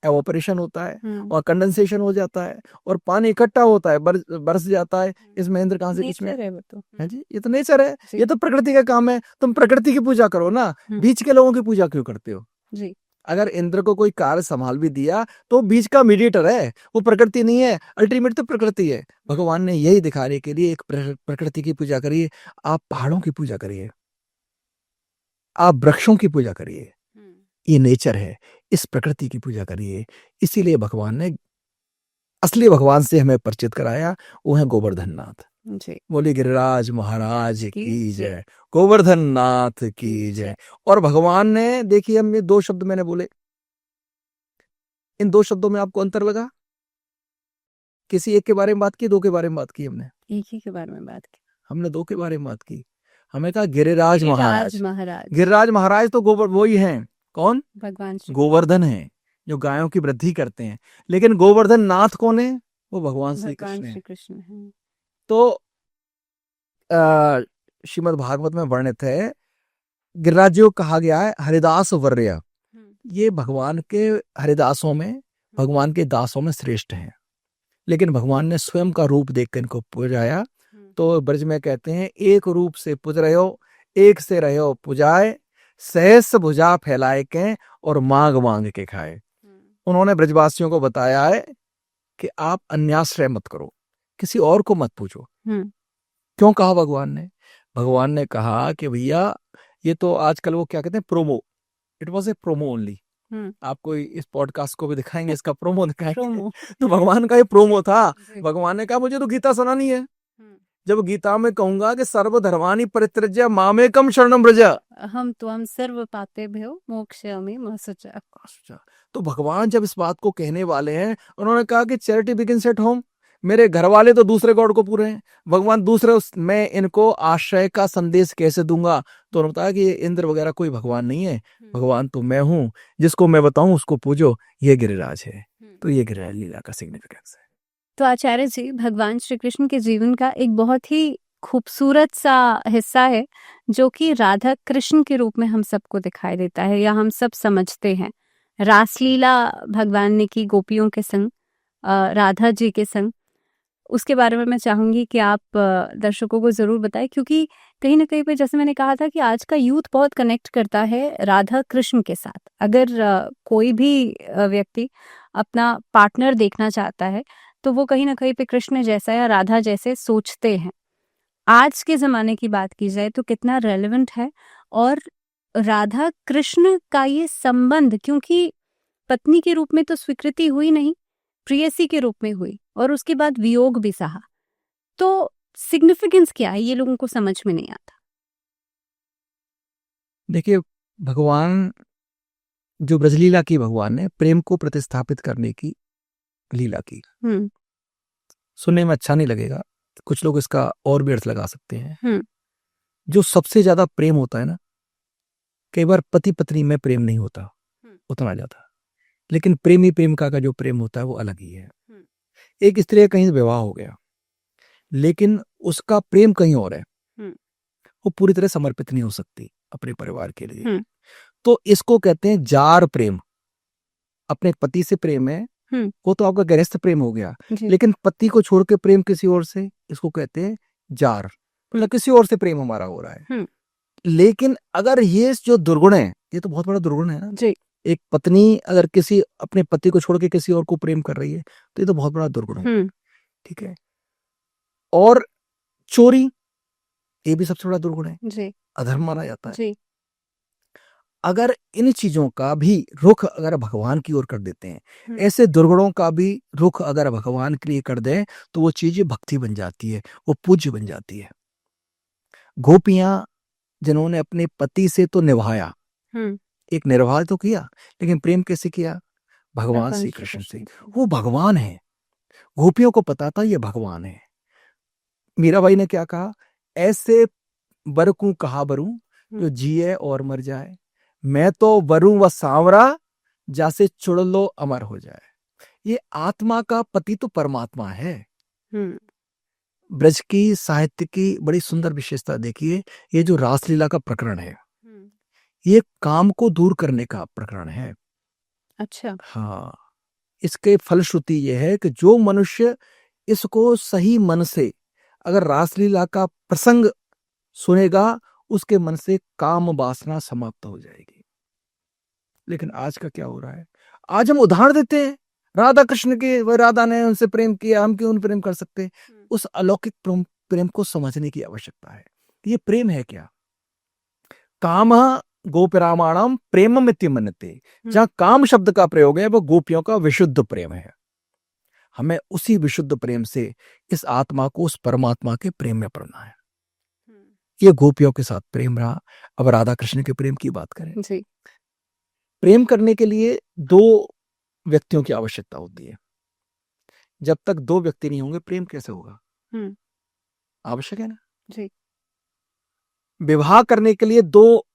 एवोपरेशन होता है और कंडेंसेशन हो जाता है और पानी इकट्ठा होता है, बरस जाता है। इसमें इंद्र कहाँ से किसमें नेचर है वो तो। है जी? ये तो नेचर है, ये तो प्रकृति का काम है। तुम प्रकृति की पूजा करो ना, बीच के लोगों की पूजा क्यों करते हो जी? अगर इंद्र को कोई कार्य संभाल भी दिया तो बीच का मीडिएटर है, वो प्रकृति नहीं है। अल्टीमेट तो प्रकृति है। भगवान ने यही दिखाने के लिए एक प्रकृति की पूजा करिए। आप पहाड़ों की पूजा करिए, आप वृक्षों की पूजा करिए, ये नेचर है। इस प्रकृति की पूजा करिए। इसीलिए भगवान ने असली भगवान से हमें परिचित कराया, वो है गोवर्धन नाथ जी। बोले गिरिराज महाराज की जय, गोवर्धन नाथ की जय। और भगवान ने देखिए, हम ये 2 शब्द मैंने बोले, इन 2 शब्दों में आपको अंतर लगा? किसी एक के बारे में बात की, 2 के बारे में बात की? हमने एक ही के बारे में बात की। हमने 2 के बारे में बात की। हमें कहा गिरिराज महाराज। महाराज, गिरिराज महाराज तो वही हैं। कौन? भगवान श्री गोवर्धन है, जो गायों की वृद्धि करते हैं। लेकिन गोवर्धन नाथ कौन है? वो भगवान श्री कृष्ण है। कृष्ण है। तो श्रीमद् भागवत में वर्णित है, गिरिराज जी को कहा गया है हरिदास वर्य। ये भगवान के हरिदासों में, भगवान के दासों में श्रेष्ठ हैं। लेकिन भगवान ने स्वयं का रूप देखकर इनको पुजाया। तो ब्रज में कहते हैं, एक रूप से पुज रहे हो, एक से रहे हो पुजाए, सहस भुजा फैलाए के और मांग मांग के खाए। उन्होंने ब्रजवासियों को बताया है कि आप अन्याश्रय मत करो, किसी और को मत पूछो। क्यों कहा भगवान ने? भगवान ने कहा कि भैया ये तो आजकल वो क्या कहते हैं, promo, it was a promo only. आपको इस पॉडकास्ट को भी दिखाएंगे, इसका प्रोमो दिखाएंगे। तो भगवान का ये प्रोमो था। भगवान ने कहा मुझे तो गीता सुनानी है। जब गीता में कहूंगा कि सर्वधर्मानि परित्यज्य मामेकम शरणं व्रज, हम सर्व पापेभ्यो मोक्षयामि मा शुचः। तो भगवान जब इस बात को कहने वाले हैं, उन्होंने कहा कि चैरिटी बिगिंस एट होम। मेरे घर वाले तो दूसरे गॉड को पूरे हैं, भगवान दूसरे, मैं इनको आश्रय का संदेश कैसे दूंगा? तो उन्होंने बताया कि इंद्र वगैरह कोई भगवान नहीं है, भगवान तो मैं हूँ, जिसको मैं बताऊं उसको पूजो। ये गिरिराज है। तो ये गिरिराज लीला का सिग्निफिकेंस है। तो आचार्य जी, भगवान श्री कृष्ण के जीवन का एक बहुत ही खूबसूरत सा हिस्सा है जो कि राधा कृष्ण के रूप में हम सबको दिखाई देता है या हम सब समझते हैं। रासलीला भगवान ने की गोपियों के संग, राधा जी के संग। उसके बारे में मैं चाहूंगी कि आप दर्शकों को जरूर बताएं, क्योंकि कहीं ना कहीं पे जैसे मैंने कहा था कि आज का यूथ बहुत कनेक्ट करता है राधा कृष्ण के साथ। अगर कोई भी व्यक्ति अपना पार्टनर देखना चाहता है तो वो कहीं ना कहीं पे कृष्ण जैसा या राधा जैसे सोचते हैं। आज के ज़माने की बात की जाए तो कितना रेलेवेंट है। और राधा कृष्ण का ये संबंध, क्योंकि पत्नी के रूप में तो स्वीकृति हुई नहीं, प्रेयसी के रूप में हुई और उसके बाद वियोग भी सहा। तो सिग्निफिकेंस क्या है, ये लोगों को समझ में नहीं आता। देखिए, भगवान जो ब्रजलीला की, भगवान ने प्रेम को प्रतिस्थापित करने की लीला की। सुनने में अच्छा नहीं लगेगा, कुछ लोग इसका और भी अर्थ लगा सकते हैं। जो सबसे ज्यादा प्रेम होता है ना, कई बार पति पत्नी में प्रेम नहीं होता उतना ज्यादा, लेकिन प्रेमी प्रेमिका का जो प्रेम होता है वो अलग ही है। एक स्त्री का कहीं विवाह हो गया, लेकिन उसका प्रेम कहीं और है, वो पूरी तरह समर्पित नहीं हो सकती अपने परिवार के लिए। तो इसको कहते हैं जार प्रेम। अपने पति से प्रेम है, वो तो आपका गृहस्थ प्रेम हो गया, लेकिन पति को छोड़ के प्रेम किसी और से, इसको कहते हैं जार, मतलब किसी और से प्रेम हमारा हो रहा है। लेकिन अगर ये जो दुर्गुण है, ये तो बहुत बड़ा दुर्गुण है ना जी। एक पत्नी अगर किसी अपने पति को छोड़ के किसी और को प्रेम कर रही है तो ये तो बहुत बड़ा दुर्गुण है। ठीक है। और चोरी, ये भी सबसे बड़ा दुर्गुण है जी। अधर्म माना जाता है जी। अगर इन चीजों का भी रुख अगर भगवान की ओर कर देते हैं, ऐसे दुर्गुणों का भी रुख अगर भगवान के लिए कर दें, तो वो चीज भक्ति बन जाती है, वो पूज्य बन जाती है। गोपियां जिन्होंने अपने पति से तो निभाया, एक निर्वाह तो किया, लेकिन प्रेम कैसे किया? भगवान श्री कृष्ण से। वो भगवान है, गोपियों को पता था ये भगवान है। मीराबाई ने क्या कहा, ऐसे बरकूं कहा बरूं जो जिए और मर जाए, मैं तो बरूं व सांवरा जैसे चुड़ लो अमर हो जाए। ये आत्मा का पति तो परमात्मा है। ब्रज की साहित्य की बड़ी सुंदर विशेषता देखिए, ये जो रासलीला का प्रकरण है, ये काम को दूर करने का प्रकरण है। अच्छा। हाँ, इसके फलश्रुति ये है कि जो मनुष्य इसको सही मन से अगर रासलीला का प्रसंग सुनेगा, उसके मन से काम वासना समाप्त हो जाएगी। लेकिन आज का क्या हो रहा है, आज हम उदाहरण देते हैं राधा कृष्ण के, वह राधा ने उनसे प्रेम किया, हम क्यों उन प्रेम कर सकते? उस अलौकिक प्रेम को समझने की आवश्यकता है। ये प्रेम है क्या? काम गोपिरामाणम प्रेममिति मन्यते। जहां काम शब्द का प्रयोग है वो गोपियों का विशुद्ध प्रेम है। हमें उसी विशुद्ध प्रेम से इस आत्मा को उस परमात्मा के प्रेम में पड़ना है। ये गोपियों के साथ प्रेम रहा। अब राधा कृष्ण के प्रेम की बात करें जी। प्रेम करने के लिए दो व्यक्तियों की आवश्यकता होती है। जब तक दो व्यक्ति नहीं होंगे प्रेम कैसे होगा? आवश्यक है ना जी। विवाह करने के लिए दो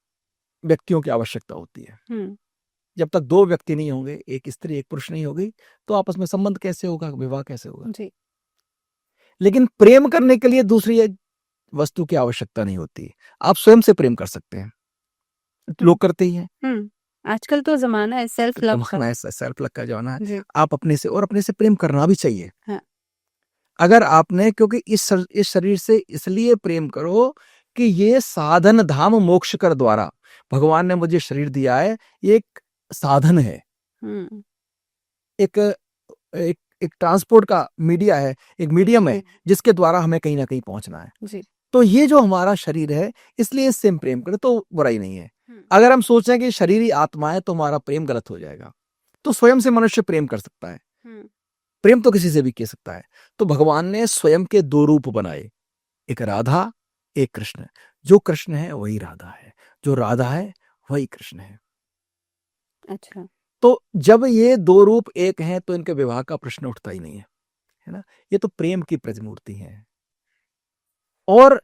व्यक्तियों की आवश्यकता होती है। जब तक दो व्यक्ति नहीं होंगे, एक स्त्री एक पुरुष नहीं होगी, तो आपस में संबंध कैसे होगा, विवाह कैसे होगा? जी। लेकिन प्रेम करने के लिए दूसरी वस्तु की आवश्यकता नहीं होती। आप स्वयं से प्रेम कर सकते हैं, लोग करते ही हैं। आजकल तो जमाना है सेल्फ लव का, सेल्फ लव का जमाना है। जी। आप अपने से और अपने से प्रेम करना भी चाहिए। हाँ। अगर आपने, क्योंकि इस शरीर से इसलिए प्रेम करो कि ये साधन धाम मोक्ष कर द्वारा भगवान ने मुझे शरीर दिया है, ये एक साधन है, एक एक एक ट्रांसपोर्ट का मीडिया है, एक मीडियम है जिसके द्वारा हमें कहीं ना कहीं पहुंचना है। जी। तो ये जो हमारा शरीर है, इसलिए इससे हम प्रेम करें तो बुराई नहीं है। अगर हम सोचें कि शरीर ही आत्मा है तो हमारा प्रेम गलत हो जाएगा। तो स्वयं से मनुष्य प्रेम कर सकता है, प्रेम तो किसी से भी कर सकता है। तो भगवान ने स्वयं के दो रूप बनाए, एक राधा एक कृष्ण। जो कृष्ण है वही राधा है, जो राधा है वही कृष्ण है। अच्छा। तो जब ये दो रूप एक हैं तो इनके विवाह का प्रश्न उठता ही नहीं है, है ना। ये तो प्रेम की प्रतिमूर्ति है। और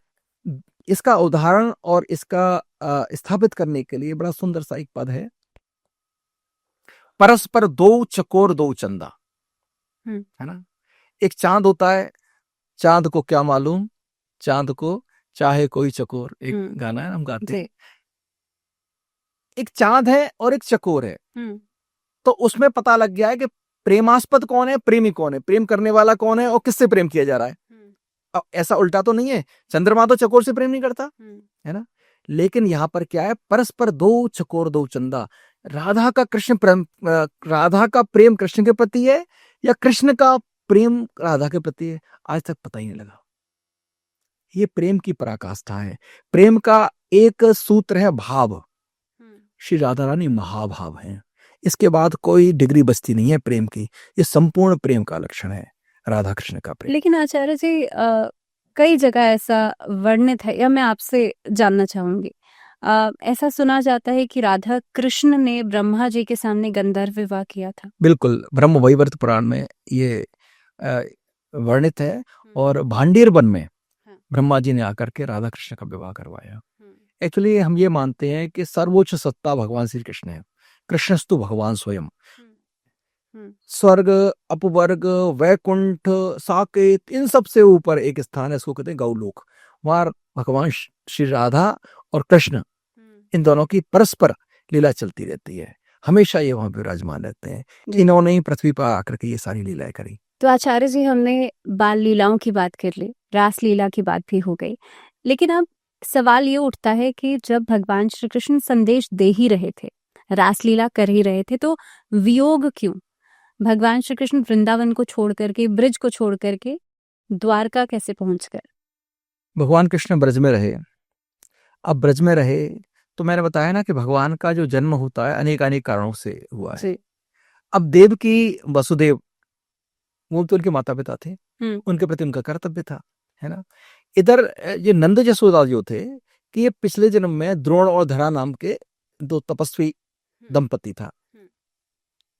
इसका उदाहरण और इसका स्थापित करने के लिए बड़ा सुंदर सा एक पद है, परस्पर दो चकोर दो चंदा, है ना। एक चांद होता है, चांद को क्या मालूम, चांद को चाहे कोई चकोर, एक गाना है हम गाते हैं। एक चांद है और एक चकोर है, तो उसमें पता लग गया है कि प्रेमास्पद कौन है, प्रेमी कौन है, प्रेम करने वाला कौन है और किससे प्रेम किया जा रहा है। अब ऐसा उल्टा तो नहीं है, चंद्रमा तो चकोर से प्रेम नहीं करता, है ना। लेकिन यहां पर क्या है, परस्पर दो चकोर दो चंदा। राधा का प्रेम कृष्ण के प्रति है या कृष्ण का प्रेम राधा के प्रति है, आज तक पता ही नहीं लगा। ये प्रेम की पराकाष्ठा है। प्रेम का एक सूत्र है भाव। श्री राधा रानी महाभाव हैं। इसके बाद कोई डिग्री बचती नहीं है प्रेम की। ये संपूर्ण प्रेम का लक्षण है राधा कृष्ण का प्रेम। लेकिन आचार्य जी, कई जगह ऐसा वर्णित है, या मैं आपसे जानना चाहूंगी, ऐसा सुना जाता है कि राधा कृष्ण ने ब्रह्मा जी के सामने गंधर्व विवाह किया था। बिल्कुल, ब्रह्म वैवर्त पुराण में ये वर्णित है। और भांडेर वन में ब्रह्मा जी ने आकर के राधा कृष्ण का विवाह करवाया। एक्चुअली हम ये मानते हैं कि सर्वोच्च सत्ता भगवान श्री कृष्ण है। कृष्णस्तु भगवान स्वयं। स्वर्ग, अपवर्ग, वैकुंठ, साकेत, इन सब से ऊपर एक स्थान है, इसको कहते हैं गौलोक। वहां भगवान श्री राधा और कृष्ण, इन दोनों की परस्पर लीला चलती रहती है। हमेशा ये वहां विराजमान रहते हैं। इन्होंने ही पृथ्वी पर आकर के ये सारी लीलाएं करी। तो आचार्य जी, हमने बाल लीलाओं की बात कर ली, रास लीला की बात भी हो गई, लेकिन अब सवाल ये उठता है कि जब भगवान श्री कृष्ण संदेश दे ही रहे थे, रासलीला कर ही रहे थे, तो वियोग क्यों? भगवान श्री कृष्ण वृंदावन को छोड़ करके, ब्रिज को छोड़ करके द्वारका कैसे पहुंच गए? भगवान कृष्ण ब्रज में रहे। अब ब्रज में रहे तो मैंने बताया ना कि भगवान का जो जन्म होता है अनेक अनेक कारणों से हुआ है। अब देवकी वसुदेव, वो तो उनके माता पिता थे, उनके प्रति उनका कर्तव्य था, है ना। इधर ये नंद जसोदा जो थे कि ये पिछले जन्म में द्रोण और धरा नाम के दो तपस्वी दंपति था।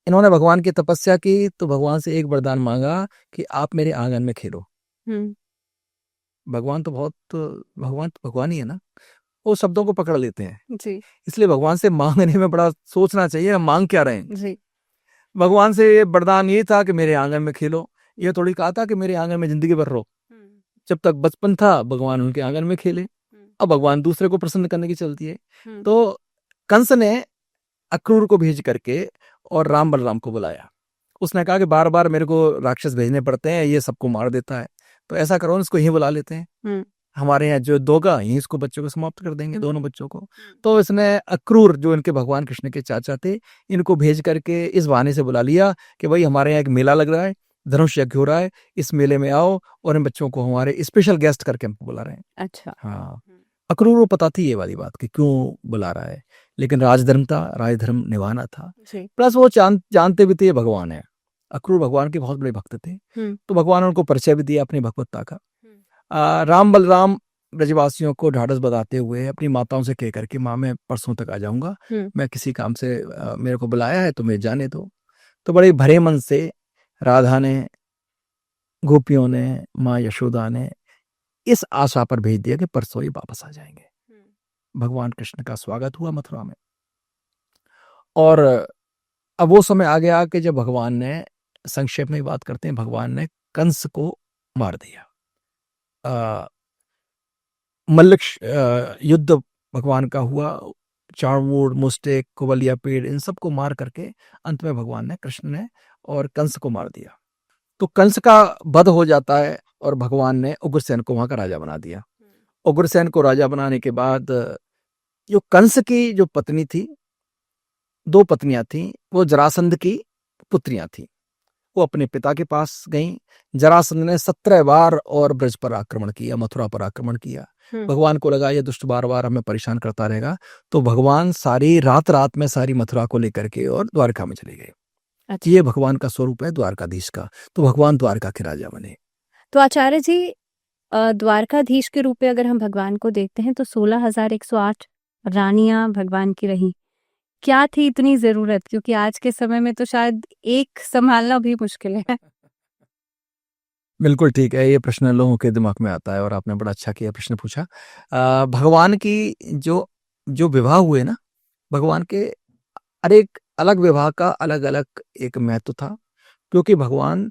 इन्होंने भगवान की तपस्या की तो भगवान से एक वरदान मांगा कि आप मेरे आंगन में खेलो। हम्म, भगवान तो भगवान ही है ना, वो शब्दों को पकड़ लेते हैं। जी इसलिए भगवान से मांगने में बड़ा सोचना चाहिए हम मांग क्या रहे हैं। जी। भगवान से ये वरदान ये था कि मेरे आंगन में खेलो, ये थोड़ी कहा था कि मेरे आंगन में जिंदगी भर रहो। जब तक बचपन था भगवान उनके आंगन में खेले, अब भगवान दूसरे को प्रसन्न करने की चलती है। तो कंस ने अक्रूर को भेज करके और राम बलराम को बुलाया। उसने कहा कि बार बार मेरे को राक्षस भेजने पड़ते हैं, ये सबको मार देता है, तो ऐसा करो इसको यहीं बुला लेते हैं, हमारे यहाँ जो दोगा यहीं इसको बच्चों को समाप्त कर देंगे, दोनों बच्चों को। तो इसने अक्रूर जो इनके भगवान कृष्ण के चाचा थे, इनको भेज करके इस बहाने से बुला लिया कि भाई हमारे यहाँ एक मेला लग रहा है, धनुष यज्ञ हो रहा है, इस मेले में आओ और इन बच्चों को हमारे स्पेशल गेस्ट करके हमको बुला रहे हैं। अच्छा। हाँ, अक्रूर को पता थी ये वाली बात कि क्यों बुला रहा है, लेकिन राजधर्म था, राजधर्म निभाना था। प्लस वो जानते भी थे ये भगवान है। अक्रूर भगवान के बहुत बड़े भक्त थे, तो भगवान ने उनको परिचय भी दिया अपनी भगवत्ता का। राम बलराम ब्रजवासियों को ढाढ़स बताते हुए अपनी माताओं से कह करके, माँ मैं परसों तक आ जाऊंगा, मैं किसी काम से मेरे को बुलाया है तो मैं जाने दो। तो बड़े भरे मन से राधा ने, गोपियों ने, माँ यशोदा ने इस आशा पर भेज दिया कि परसों ही वापस आ जाएंगे। भगवान कृष्ण का स्वागत हुआ मथुरा में। और अब वो समय आ गया कि जब भगवान ने, संक्षेप में बात करते हैं, भगवान ने कंस को मार दिया। मल्ल युद्ध भगवान का हुआ, चाणूर, मुष्टिक, कुबलिया पेड़, इन सबको मार करके अंत में भगवान ने, कृष्ण ने और कंस को मार दिया। तो कंस का वध हो जाता है और भगवान ने उग्रसेन को वहां का राजा बना दिया। उग्रसेन को राजा बनाने के बाद जो कंस की जो पत्नी थी, 2 पत्नियां थी, वो जरासंध की पुत्रियां थी। वो अपने पिता के पास गईं। जरासंध ने 17 बार और ब्रज पर आक्रमण किया, मथुरा पर आक्रमण किया। भगवान को लगा ये दुष्ट बार बार हमें परेशान करता रहेगा, तो भगवान सारी रात में सारी मथुरा को लेकर के और द्वारका में चले गए। अच्छा। ये भगवान का स्वरूप है द्वारकाधीश का, तो भगवान द्वारका के राजा बने। तो आचार्य जी, द्वारकाधीश के रूप में अगर हम भगवान को देखते हैं तो 16,108 रानियां भगवान की रही। क्या थी इतनी जरूरत, क्योंकि आज के समय में तो शायद एक संभालना भी मुश्किल है। बिल्कुल ठीक है, ये प्रश्न लोगों के दिमाग में आता है और आपने बड़ा अच्छा किया प्रश्न पूछा। भगवान की जो विवाह हुए ना, भगवान के हर एक अलग विवाह का अलग अलग एक महत्व था, क्योंकि भगवान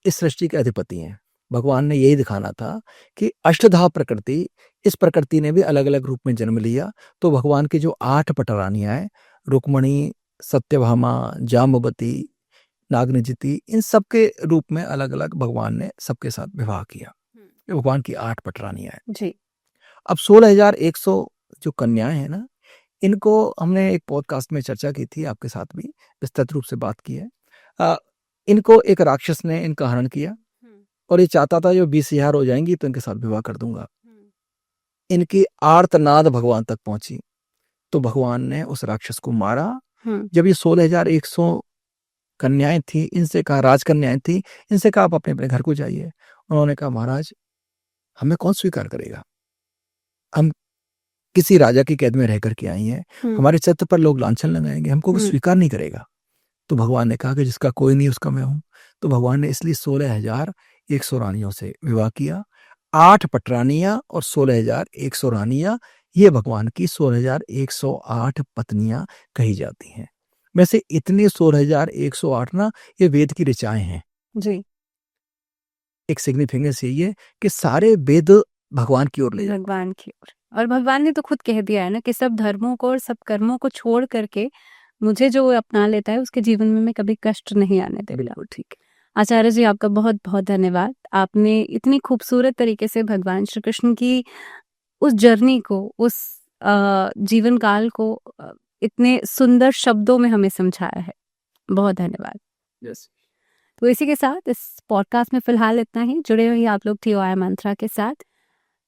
इस सृष्टि के अधिपति हैं। भगवान ने यही दिखाना था कि अष्टधा प्रकृति, इस प्रकृति ने भी अलग अलग रूप में जन्म लिया। तो भगवान की जो 8 पटरानियां हैं, रुक्मणी, सत्यभामा, जाम्बवती, नागनजिती, इन सब के रूप में अलग अलग भगवान ने सबके साथ विवाह किया। ये भगवान की 8 पटरानियां हैं जी। अब 16,100 जो कन्याएं हैं ना, इनको हमने एक पॉडकास्ट में चर्चा की थी, आपके साथ भी विस्तृत रूप से बात की है। इनको एक राक्षस ने इनका हरण किया और ये चाहता था जो 20,000 हो जाएंगी तो इनके साथ विवाह कर दूंगा। इनकी आर्तनाद भगवान तक पहुंची, तो भगवान ने उस राक्षस को मारा। जब ये 16,100 कन्याएं थी, इनसे कहा, राजकन्याएं थी, इनसे कहा आप अपने अपने घर को जाइए। उन्होंने कहा महाराज हमें कौन स्वीकार करेगा, हम किसी राजा की कैद में रह करके आई हैं, हमारे चरित्र पर लोग लांछन लगाएंगे, हमको कोई स्वीकार नहीं करेगा। तो भगवान ने कहा कि जिसका कोई नहीं उसका मैं हूं। तो भगवान ने इसलिए 16,100 रानियों से विवाह किया। 8 पटरानियां और 16,100 रानियां, ये भगवान की 16,108 पत्नियां कही जाती हैं। वैसे इतने 16,108 ना, ये वेद की ऋचाएं हैं जी। एक सिग्निफिकेंस यही है कि सारे वेद भगवान की ओर ले जाते हैं। भगवान की ओर। और भगवान ने तो खुद कह दिया है ना कि सब धर्मों को और सब कर्मों को छोड़ करके मुझे जो अपना लेता है उसके जीवन में मैं कभी कष्ट नहीं आने देता। बिल्कुल ठीक है। आचार्य जी, आपका बहुत बहुत धन्यवाद। आपने इतनी खूबसूरत तरीके से भगवान श्री कृष्ण की उस जर्नी को, उस जीवन काल को इतने सुंदर शब्दों में हमें समझाया है। बहुत धन्यवाद। यस। तो इसी के साथ इस पॉडकास्ट में फिलहाल इतना ही। जुड़े रहिए आप लोग TOI मंत्रा के साथ।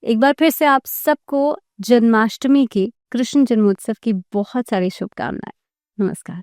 एक बार फिर से आप सबको जन्माष्टमी की, कृष्ण जन्मोत्सव की बहुत सारी शुभकामनाएं। नमस्कार।